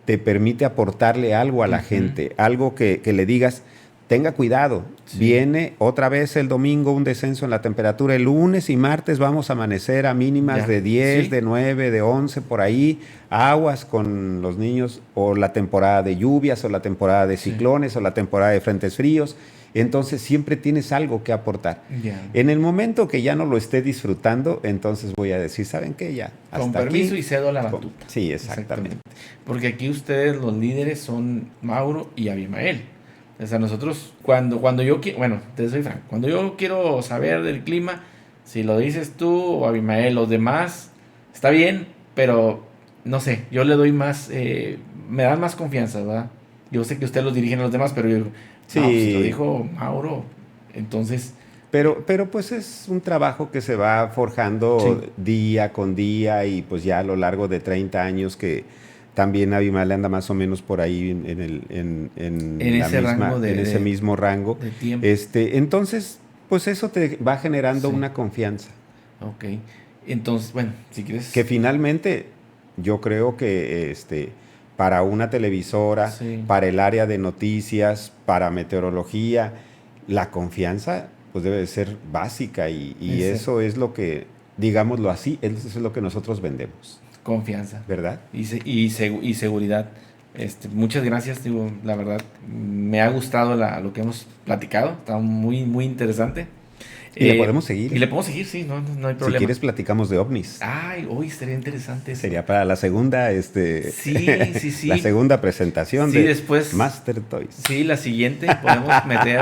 te permite aportarle algo a la gente, algo que le digas, tenga cuidado, Sí. viene otra vez el domingo un descenso en la temperatura, el lunes y martes vamos a amanecer a mínimas Ya. de 10, Sí. de 9, de 11, por ahí, aguas con los niños, o la temporada de lluvias, o la temporada de Sí. ciclones, o la temporada de frentes fríos. Entonces siempre tienes algo que aportar. Ya. En el momento que ya no lo esté disfrutando, entonces voy a decir, ¿saben qué? Ya, hasta Con permiso aquí. y cedo la batuta. Sí, exactamente. Porque aquí ustedes, los líderes, son Mauro y Abimael. O sea, nosotros, cuando yo quiero, bueno, te soy franco, cuando yo quiero saber del clima, si lo dices tú o Abimael, los demás, está bien, pero no sé, yo le doy más, me dan más confianza, ¿verdad? Yo sé que ustedes los dirigen a los demás, pero yo digo, Sí. no, pues si lo dijo Mauro, entonces, Pero pues es un trabajo que se va forjando Sí. día con día, y pues ya a lo largo de 30 años que también Abimael anda más o menos por ahí en la ese misma, rango en ese mismo rango. de tiempo. Entonces, pues eso te va generando Sí. una confianza. Ok. Entonces, bueno, si quieres. Que finalmente yo creo que para una televisora, Sí. para el área de noticias, para meteorología, la confianza pues debe de ser básica, y Ese. eso es lo que, digámoslo así, eso es lo que nosotros vendemos, Confianza. ¿verdad? Y seguridad. Muchas gracias, digo, la verdad, me ha gustado lo que hemos platicado, está muy, muy interesante. Y le podemos seguir. Y le podemos seguir, sí, no hay Si problema. quieres platicamos de ovnis. Ay, hoy sería interesante eso. Sería para la segunda, Sí. la segunda presentación Sí, de después. Master Toys. Sí, la siguiente podemos meter,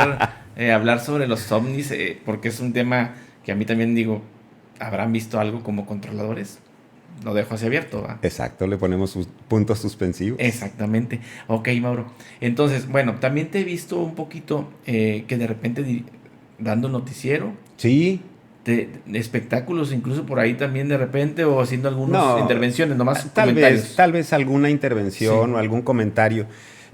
hablar sobre los ovnis, porque es un tema que a mí también digo, ¿habrán visto algo como controladores? Lo dejo así abierto, ¿va? Exacto, le ponemos sus puntos suspensivos. Exactamente. Ok, Mauro. Entonces, bueno, también te he visto un poquito que de repente dando noticiero, Sí. de espectáculos, incluso por ahí también de repente, o haciendo algunas No, intervenciones, nomás Tal comentarios. vez alguna intervención Sí. o algún comentario.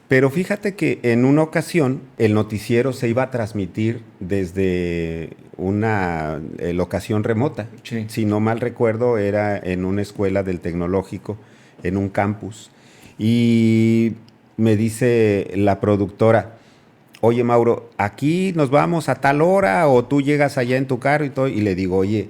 Pero fíjate que en una ocasión el noticiero se iba a transmitir desde una locación remota. Sí. Si no mal recuerdo, era en una escuela del tecnológico, en un campus. Y me dice la productora, oye Mauro, aquí nos vamos a tal hora, o tú llegas allá en tu carro y todo. Y le digo, oye,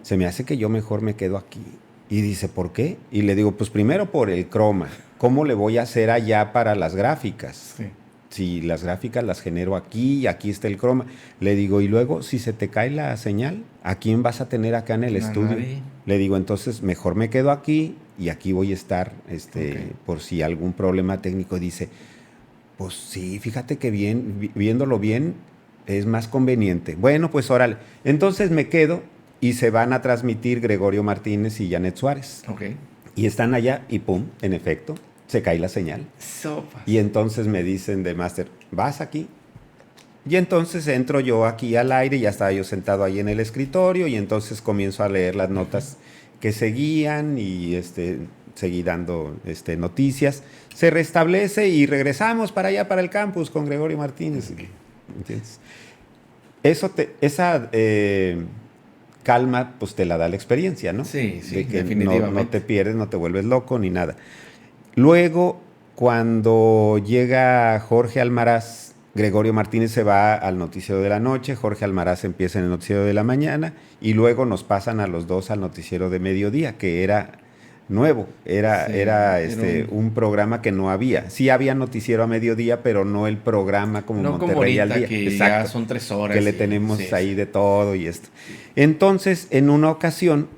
se me hace que yo mejor me quedo aquí. Y dice, ¿por qué? Y le digo, pues primero por el croma. ¿Cómo le voy a hacer allá para las gráficas? Sí. Si las gráficas las genero aquí y aquí está el croma. Le digo, y luego, si se te cae la señal, ¿a quién vas a tener acá en el A estudio? nadie. Le digo, entonces mejor me quedo aquí y aquí voy a estar Ok. por si algún problema técnico. Dice, pues sí, fíjate que viéndolo bien es más conveniente. Bueno, pues órale. Entonces me quedo y se van a transmitir Gregorio Martínez y Janet Suárez. Ok. Y están allá y pum, en efecto, se cae la señal. Sopas. Y entonces me dicen de Master, ¿vas aquí? Y entonces entro yo aquí al aire, ya estaba yo sentado ahí en el escritorio, y entonces comienzo a leer las notas que seguían, y seguí dando noticias. Se restablece y regresamos para allá, para el campus, con Gregorio Martínez. ¿Entiendes? Esa calma, pues te la da la experiencia, ¿no? Sí, De que definitivamente. no te pierdes, no te vuelves loco ni nada. Luego, cuando llega Jorge Almaraz, Gregorio Martínez se va al noticiero de la noche, Jorge Almaraz empieza en el noticiero de la mañana, y luego nos pasan a los dos al noticiero de mediodía, que era nuevo, era un programa que no había. Sí había noticiero a mediodía, pero no el programa como No como Monterrey al ahorita, día. que ya son 3 horas. Que le y- tenemos sí, ahí sí. de todo y esto. Entonces, en una ocasión,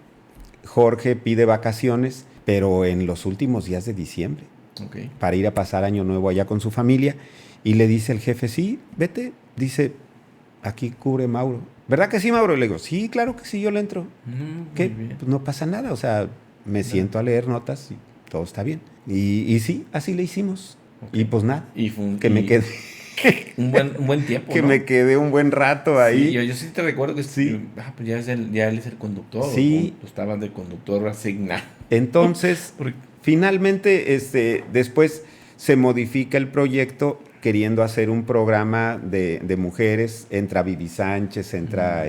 Jorge pide vacaciones, pero en los últimos días de diciembre, Ok. para ir a pasar Año Nuevo allá con su familia, y le dice el jefe, sí, vete, dice, aquí cubre Mauro. ¿Verdad que sí, Mauro? Y le digo, sí, claro que sí, yo le entro. Muy ¿Qué? bien. Pues no pasa nada, o sea, me siento a leer notas y todo está bien. Y sí, así le hicimos. Okay. Y pues nada, y me quedé. un buen tiempo, Que ¿no? me quedé un buen rato ahí. Sí, yo sí te recuerdo que Sí. Pues ya él es el conductor, Sí. o estabas de conductor asignado. Entonces, Porque- finalmente, después se modifica el proyecto queriendo hacer un programa de mujeres. Entra Vivi Sánchez, entra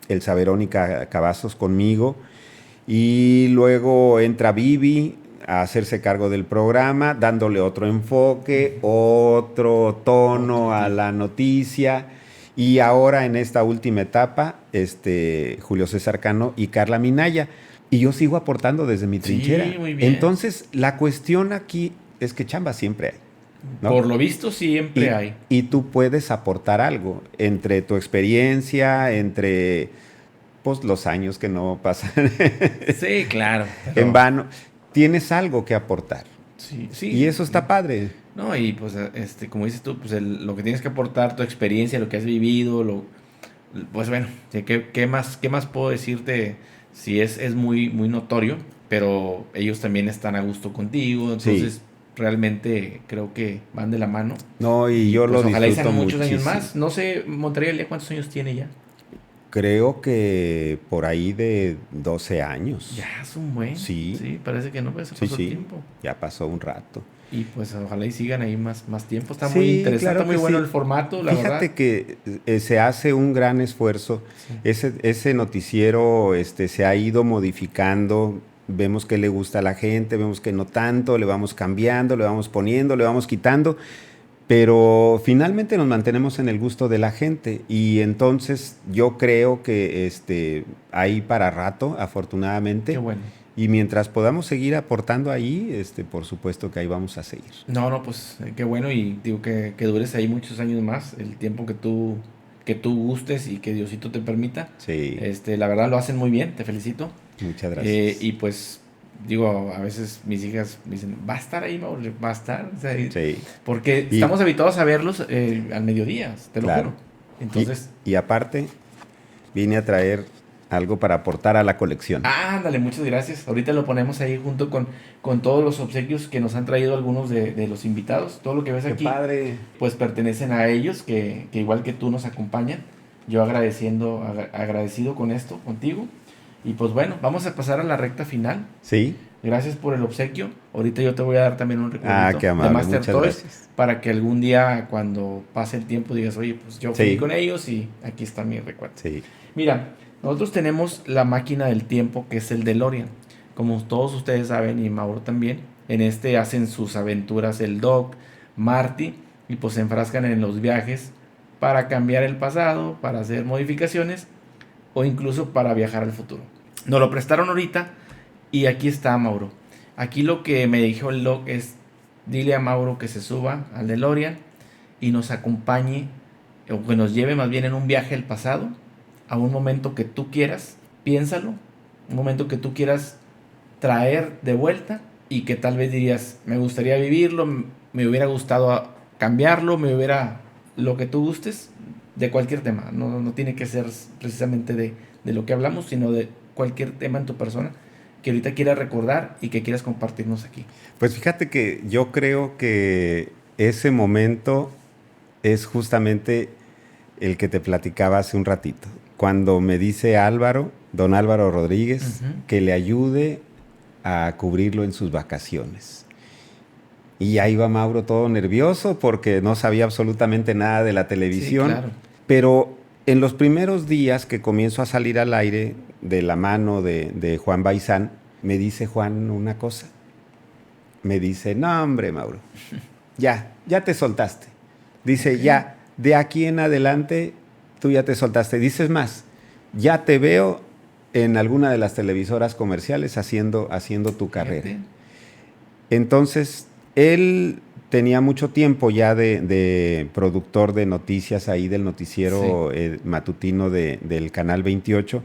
Elsa Verónica Cavazos conmigo. Y luego entra Vivi a hacerse cargo del programa, dándole otro enfoque, otro tono a la noticia. Y ahora en esta última etapa, Julio César Cano y Carla Minaya. Y yo sigo aportando desde mi trinchera. Sí, muy bien. Entonces, la cuestión aquí es que chamba siempre hay, ¿no? Por lo visto siempre hay. Y tú puedes aportar algo entre tu experiencia, entre pues, los años que no pasan Sí, claro. en vano. Tienes algo que aportar. Sí, sí. Y eso está padre. No, y pues, como dices tú, pues lo que tienes que aportar, tu experiencia, lo que has vivido, pues bueno, ¿qué más puedo decirte? Si es muy notorio, pero ellos también están a gusto contigo, entonces Sí. realmente creo que van de la mano. No, y yo Pues lo ojalá y disfruto sean muchos años muchísimo. más. No sé, Monterrey, ¿cuántos años tiene ya? Creo que por ahí de 12 años. Ya es un buen. Sí. Sí, parece que no, pues se Sí, pasó el sí. tiempo. Ya pasó un rato. Y pues ojalá y sigan ahí más tiempo. Está Sí, muy interesante, claro está muy que bueno sí. el formato, la Fíjate verdad. que se hace un gran esfuerzo. Sí. Ese noticiero se ha ido modificando. Vemos que le gusta a la gente, vemos que no tanto, le vamos cambiando, le vamos poniendo, le vamos quitando. Pero finalmente nos mantenemos en el gusto de la gente. Y entonces yo creo que hay para rato, afortunadamente. Qué bueno. Y mientras podamos seguir aportando ahí, por supuesto que ahí vamos a seguir. No, pues qué bueno y digo que dures ahí muchos años más, el tiempo que tú gustes y que Diosito te permita. Sí. La verdad lo hacen muy bien, te felicito. Muchas gracias. Y pues digo, a veces mis hijas me dicen, ¿va a estar ahí, Mauro? ¿Va a estar? O sea, Sí. porque estamos habituados a verlos al mediodía, te lo Claro. juro. Entonces, Y aparte, vine a traer algo para aportar a la colección. ándale, muchas gracias. Ahorita lo ponemos ahí junto con todos los obsequios que nos han traído algunos de los invitados. Todo lo que ves ¡Qué aquí, padre! pues pertenecen a ellos, que igual que tú nos acompañan. Yo agradecido con esto, contigo. Y pues bueno, vamos a pasar a la recta final. Sí. Gracias por el obsequio. Ahorita yo te voy a dar también un recuerdito Qué amable. de Master Muchas Toys gracias. para que algún día, cuando pase el tiempo, digas, oye, pues yo fui Sí. con ellos y aquí está mi recuerdo. Sí. Mira, nosotros tenemos la máquina del tiempo, que es el DeLorean. Como todos ustedes saben, y Mauro también, en hacen sus aventuras el Doc, Marty, y pues se enfrascan en los viajes para cambiar el pasado, para hacer modificaciones o incluso para viajar al futuro. Nos lo prestaron ahorita y aquí está Mauro. Aquí lo que me dijo el Doc es, dile a Mauro que se suba al DeLorean y nos acompañe, o que nos lleve más bien en un viaje al pasado, a un momento que tú quieras, piénsalo, un momento que tú quieras traer de vuelta y que tal vez dirías, me gustaría vivirlo, me hubiera gustado cambiarlo, lo que tú gustes, de cualquier tema, no tiene que ser precisamente de lo que hablamos, sino de cualquier tema en tu persona que ahorita quieras recordar y que quieras compartirnos aquí. Pues fíjate que yo creo que ese momento es justamente el que te platicaba hace un ratito. Cuando me dice don Álvaro Rodríguez, que le ayude a cubrirlo en sus vacaciones. Y ahí va Mauro todo nervioso porque no sabía absolutamente nada de la televisión. Sí, claro. Pero en los primeros días que comienzo a salir al aire de la mano de Juan Baizán, me dice Juan una cosa. Me dice, no hombre, Mauro, ya te soltaste. Dice, Ok. ya, de aquí en adelante tú ya te soltaste. Dices más, ya te veo en alguna de las televisoras comerciales haciendo tu carrera. Fíjate. Entonces, él tenía mucho tiempo ya de productor de noticias ahí del noticiero matutino del Canal 28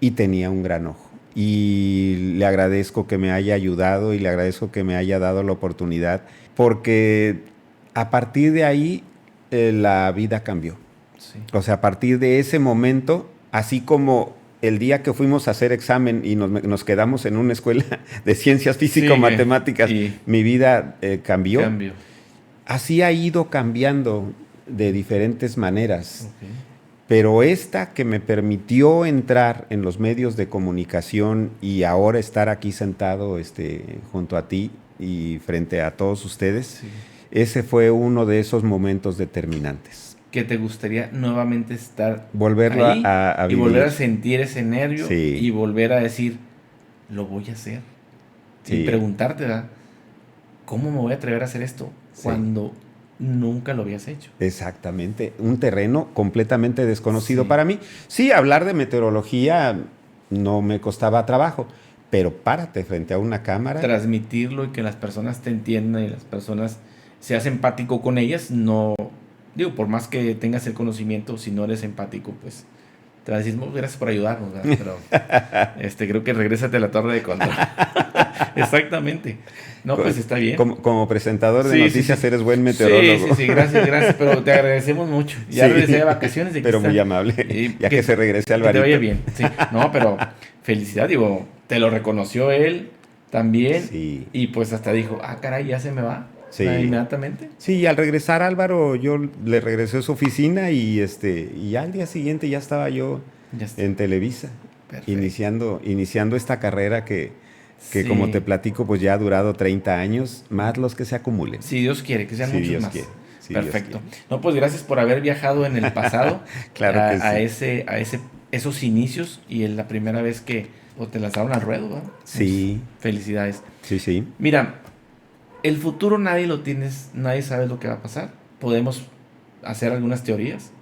y tenía un gran ojo. Y le agradezco que me haya ayudado y le agradezco que me haya dado la oportunidad porque a partir de ahí la vida cambió. Sí. O sea, a partir de ese momento, así como el día que fuimos a hacer examen y nos quedamos en una escuela de ciencias físico-matemáticas, mi vida cambió. Así ha ido cambiando de diferentes maneras. Okay. Pero esta que me permitió entrar en los medios de comunicación y ahora estar aquí sentado junto a ti y frente a todos ustedes, ese fue uno de esos momentos determinantes. Que te gustaría nuevamente estar volverlo ahí a y volver a sentir ese nervio y volver a decir, lo voy a hacer. Y preguntarte, ¿verdad? ¿Cómo me voy a atrever a hacer esto cuando nunca lo habías hecho? Exactamente, un terreno completamente desconocido para mí. Sí, hablar de meteorología no me costaba trabajo, pero párate frente a una cámara. Transmitirlo y que las personas te entiendan y las personas seas empático con ellas, no... Digo, por más que tengas el conocimiento, si no eres empático, pues te vas a decir, gracias por ayudarnos, ¿verdad? Pero creo que regrésate a la torre de control. Exactamente. No, pues está bien. Como presentador de noticias eres buen meteorólogo. Sí, gracias, pero te agradecemos mucho. Ya regresé de vacaciones. Pero muy amable, ya que se regrese al barito. Que te vaya bien, sí. No, pero felicidad, digo, te lo reconoció él también. Sí. Y pues hasta dijo, caray, ya se me va. Sí. Inmediatamente. Sí, al regresar Álvaro, yo le regresé a su oficina y ya al día siguiente ya estaba yo en Televisa, iniciando esta carrera que como te platico, pues ya ha durado 30 años, más los que se acumulen. Si Dios quiere, que sean muchos Dios más. Quiere. Sí, perfecto. No, pues gracias por haber viajado en el pasado claro que esos inicios y en la primera vez que te lanzaron al ruedo, ¿verdad? Sí. Felicidades. Sí. Mira, el futuro nadie sabe lo que va a pasar. Podemos hacer algunas teorías.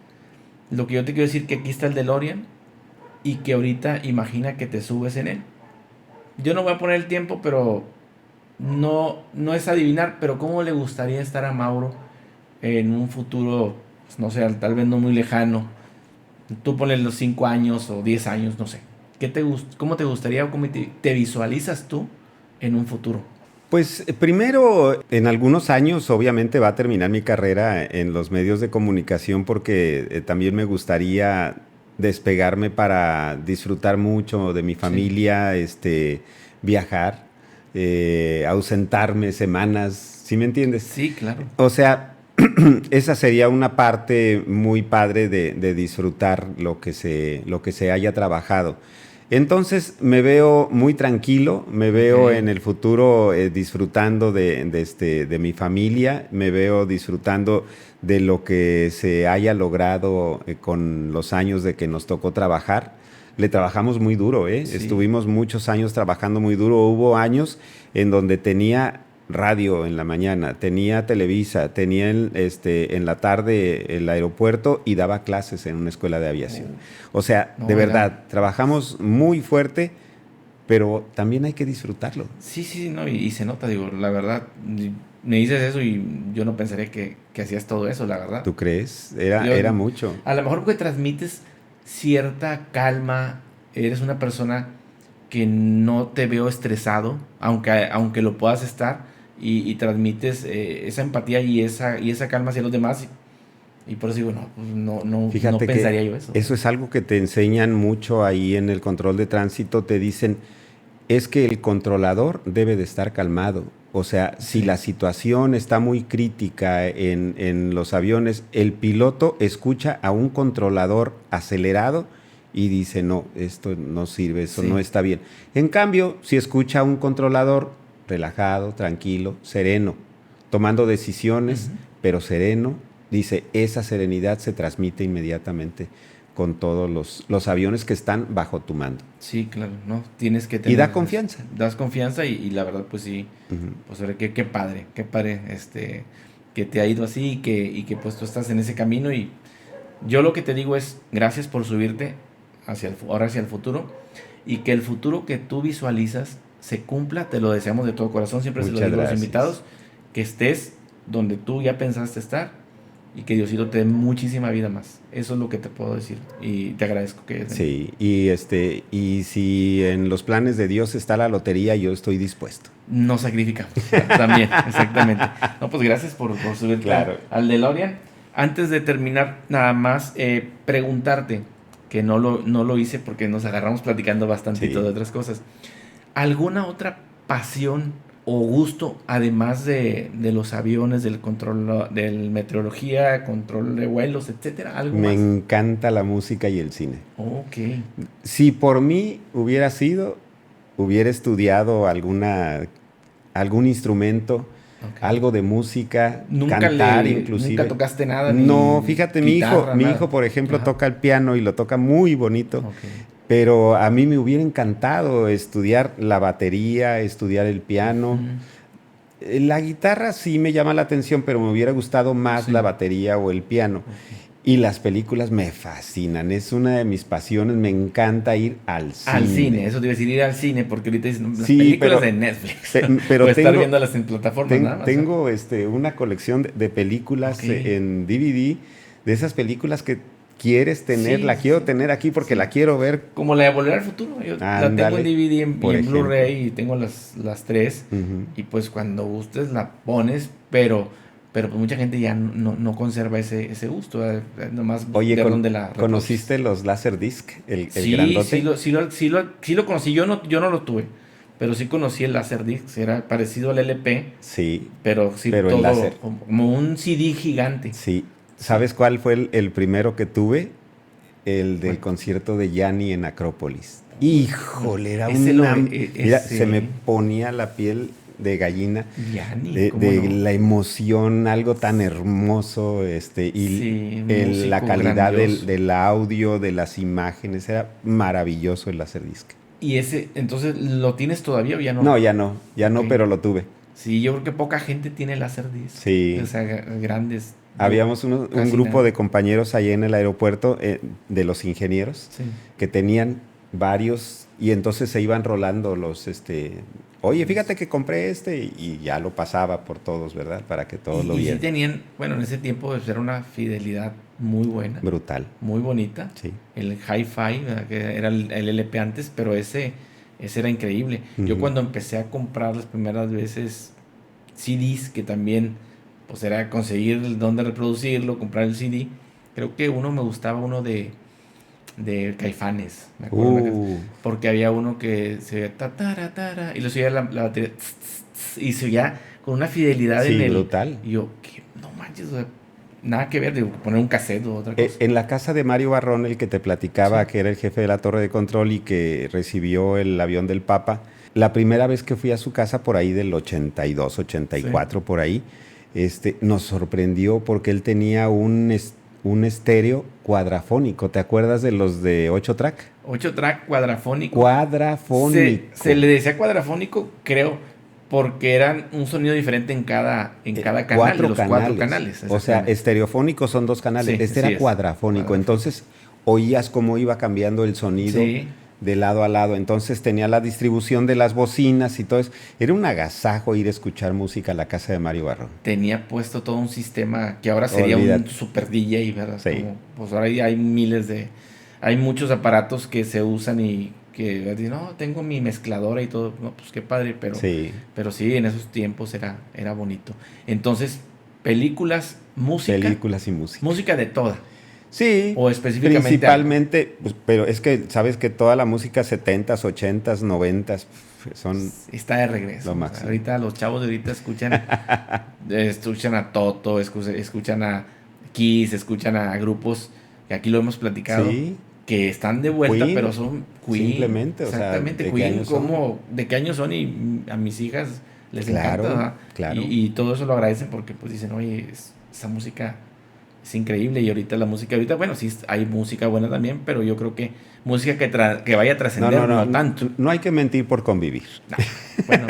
Lo que yo te quiero decir que aquí está el DeLorean y que ahorita imagina que te subes en él. Yo no voy a poner el tiempo, pero no es adivinar, pero cómo le gustaría estar a Mauro en un futuro, pues no sé, tal vez no muy lejano. Tú pones los 5 años o 10 años, no sé. ¿Cómo te gustaría o cómo te visualizas tú en un futuro? Pues primero, en algunos años obviamente va a terminar mi carrera en los medios de comunicación porque también me gustaría despegarme para disfrutar mucho de mi familia, viajar, ausentarme semanas, ¿sí me entiendes? Sí, claro. O sea, esa sería una parte muy padre de disfrutar lo que se haya trabajado. Entonces me veo muy tranquilo, me veo en el futuro disfrutando de mi familia, me veo disfrutando de lo que se haya logrado con los años de que nos tocó trabajar. Le trabajamos muy duro, Sí. Estuvimos muchos años trabajando muy duro. Hubo años en donde tenía radio en la mañana, tenía Televisa, tenía en la tarde el aeropuerto y daba clases en una escuela de aviación. O sea, de verdad, trabajamos muy fuerte, pero también hay que disfrutarlo. Sí, no, y se nota, digo, la verdad, me dices eso y yo no pensaría que hacías todo eso, la verdad. ¿Tú crees? Era mucho. A lo mejor porque transmites cierta calma, eres una persona que no te veo estresado, aunque lo puedas estar, y transmites esa empatía y esa calma hacia los demás. Y por eso digo, no pensaría yo eso. Eso es algo que te enseñan mucho ahí en el control de tránsito. Te dicen, es que el controlador debe de estar calmado. O sea, si la situación está muy crítica en los aviones, el piloto escucha a un controlador acelerado y dice, no, esto no sirve, eso no está bien. En cambio, si escucha a un controlador relajado, tranquilo, sereno, tomando decisiones, pero sereno, dice, esa serenidad se transmite inmediatamente con todos los aviones que están bajo tu mando. Sí, claro, ¿no? Tienes que tener... Y da confianza. Das confianza y la verdad, pues sí, pues qué padre, que te ha ido así y que pues tú estás en ese camino. Y yo lo que te digo es, gracias por subirte ahora hacia el futuro, y que el futuro que tú visualizas se cumpla, te lo deseamos de todo corazón, siempre se lo digo a los invitados, que estés donde tú ya pensaste estar y que Diosito te dé muchísima vida más. Eso es lo que te puedo decir y te agradezco que... Sí, y si en los planes de Dios está la lotería, yo estoy dispuesto. Nos sacrificamos, también, exactamente. No, pues gracias por subirte al DeLorean. Antes de terminar, nada más preguntarte, que no lo hice porque nos agarramos platicando bastantito Sí. de otras cosas. ¿Alguna otra pasión o gusto, además de los aviones, del control, del meteorología, control de vuelos, etcétera? ¿Algo Me más? encanta la música y el cine. Ok, Si por mí hubiera estudiado algún instrumento, ok. algo de música, Nunca cantar nunca inclusive. tocaste nada, No, ni fíjate, guitarra, mi nada. hijo, por ejemplo, Ajá. toca el piano y lo toca muy bonito, Ok. pero a mí me hubiera encantado estudiar la batería, estudiar el piano. Ujú. La guitarra sí me llama la atención, pero me hubiera gustado más la Sí. batería o el piano. Ok. Y las películas me fascinan, es una de mis pasiones, me encanta ir al Al cine, cine. eso te iba a decir, ir al cine, porque ahorita dicen las Sí, películas de Netflix, o pero estar tengo, viéndolas en plataformas nada más. tengo una colección de películas Ok. en DVD, de esas películas que quieres tener, Sí, la sí, quiero sí. tener aquí porque la Sí. quiero ver. Como la de Volver al Futuro, yo la tengo en Ándale, DVD y por en ejemplo. Blu-ray y tengo las tres. Ujú. Y pues cuando gustes la pones, pero pues mucha gente ya no conserva ese gusto, nomás Oye, ver dónde la reproduces. ¿conociste los Laserdisc, el Sí, grandote? sí lo conocí, yo no lo tuve, pero sí conocí el Laserdisc, era parecido al LP, Sí, pero sí pero en todo láser. como un CD gigante. Sí. Sí, ¿Sabes cuál fue el primero que tuve? El del ¿cuál? concierto de Yanni en Acrópolis. Uy, Híjole, era ese lo una... Mira, se me ese ponía la piel de gallina Yanni, ¿cómo de no? la emoción, algo tan hermoso, y Sí, la músico calidad grandioso. del audio, de las imágenes, era maravilloso el Laserdisc. Y ese, entonces, ¿lo tienes todavía o ya no? No, ya Ok. no, pero lo tuve. Sí, yo creo que poca gente tiene Laserdisc. O Sí. sea, grandes. Yo Habíamos un casi grupo nada. de compañeros allá en el aeropuerto, de los ingenieros, Sí. que tenían varios y entonces se iban rolando oye, fíjate que compré y ya lo pasaba por todos, ¿verdad? Para que todos lo Y sí vieran. tenían, bueno, en ese tiempo pues, era una fidelidad muy buena, Brutal, muy bonita. sí. El hi-fi, ¿verdad? Que era el LP antes, pero ese era increíble. Yo Ujú. cuando empecé a comprar las primeras veces CDs, que también pues era conseguir dónde reproducirlo, comprar el CD, creo que me gustaba uno de Caifanes, me acuerdo una canción, Uh, porque había uno que se oía ta, tara, tara, y lo oía la batería y se oía con una fidelidad en sí, el, brutal. y yo, que no manches, o sea, nada que ver, digo, poner un cassette o otra cosa. En la casa de Mario Barrón, el que te platicaba, Sí, que era el jefe de la torre de control y que recibió el avión del Papa, la primera vez que fui a su casa por ahí del 82, sí. 84, por ahí, nos sorprendió porque él tenía un estéreo cuadrafónico. ¿Te acuerdas de los de 8 track? 8 track cuadrafónico. Se Cuadrafónico. le decía cuadrafónico, creo, porque eran un sonido diferente en cada canal, de Cuatro los cuatro canales. canales, O sea, exactamente. estereofónico son 2 canales. Sí, Este sí era es. cuadrafónico. Cuadrafónico. Entonces oías cómo iba cambiando el sonido Sí, de lado a lado. Entonces tenía la distribución de las bocinas y todo eso. Era un agasajo ir a escuchar música a la casa de Mario Barrón. tenía puesto todo un sistema que ahora sería un Olvídate. super DJ, ¿verdad? Sí, Como, pues ahora hay muchos aparatos que se usan y que dicen, no, tengo mi mezcladora y todo, no, pues qué padre, sí. pero sí, en esos tiempos era bonito. Entonces, películas, música, Películas y música. música de toda, Sí, o específicamente algo. principalmente, pues, pero es que sabes que toda la música 70s, 80s, 90s son Está de regreso. lo O sea, máximo. ahorita los chavos de ahorita escuchan a Toto, escuchan a Kiss, escuchan a grupos que aquí lo hemos platicado, Sí, que están de vuelta, Queen, pero son Queen. simplemente, o sea, Exactamente, ¿de qué Queen, años son? ¿de qué años son? Y a mis hijas les encanta, Claro, ¿verdad? claro. Y todo eso lo agradecen porque pues dicen, oye, esa música es increíble. Y ahorita, bueno, sí hay música buena también, pero yo creo que música que vaya a trascender, no tanto. No hay que mentir por convivir. No, bueno,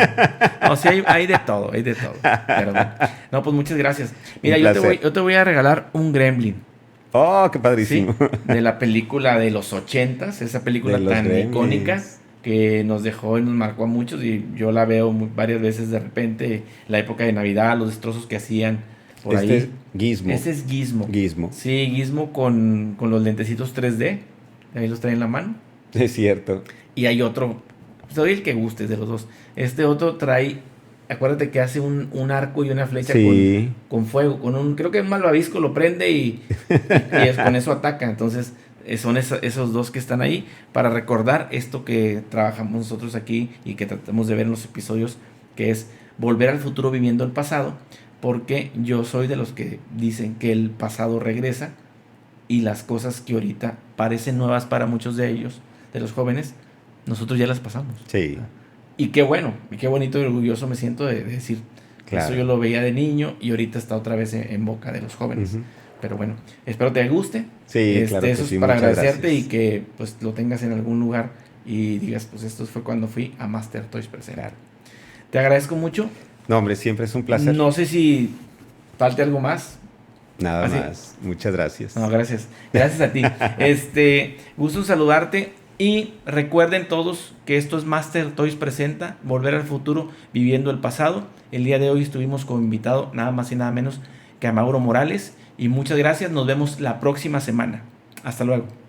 no, sí hay de todo, hay de todo. Pero bueno. No, pues muchas gracias. Un Mira, placer. yo te voy a regalar un Gremlin, Oh, qué ¿sí? padrísimo. De la película de los 80s, esa De película los tan icónica Gremlins. que nos dejó y nos marcó a muchos y yo la veo varias veces de repente, la época de Navidad, los destrozos que hacían por Este es ahí. Gizmo. Ese es Gizmo. Gizmo. Sí, Gizmo con los lentecitos 3D, ahí los trae en la mano. Es cierto. Y hay otro, soy el que gustes de los dos. Este otro trae, acuérdate que hace un arco y una flecha Sí. con fuego, creo que un malvavisco lo prende y con eso ataca. Entonces son esos dos que están ahí para recordar esto que trabajamos nosotros aquí y que tratamos de ver en los episodios, que es volver al futuro viviendo el pasado, porque yo soy de los que dicen que el pasado regresa y las cosas que ahorita parecen nuevas para muchos de ellos, de los jóvenes, nosotros ya las pasamos. Sí. Y qué bueno, y qué bonito y orgulloso me siento de decir, Claro. eso yo lo veía de niño y ahorita está otra vez en boca de los jóvenes. Ujú. Pero bueno, espero te guste. Sí, claro que eso sí, es para muchas agradecerte gracias. y que pues lo tengas en algún lugar y digas, pues esto fue cuando fui a Master Toys Present. Claro. Te agradezco mucho. No, hombre, siempre es un placer. No sé si falte algo más. Nada ¿Así? más. Muchas gracias. No, gracias. Gracias a ti. Gusto en saludarte y recuerden todos que esto es Master Toys Presenta, Volver al Futuro viviendo el pasado. El día de hoy estuvimos como invitado nada más y nada menos que a Mauro Morales y muchas gracias. Nos vemos la próxima semana. Hasta luego.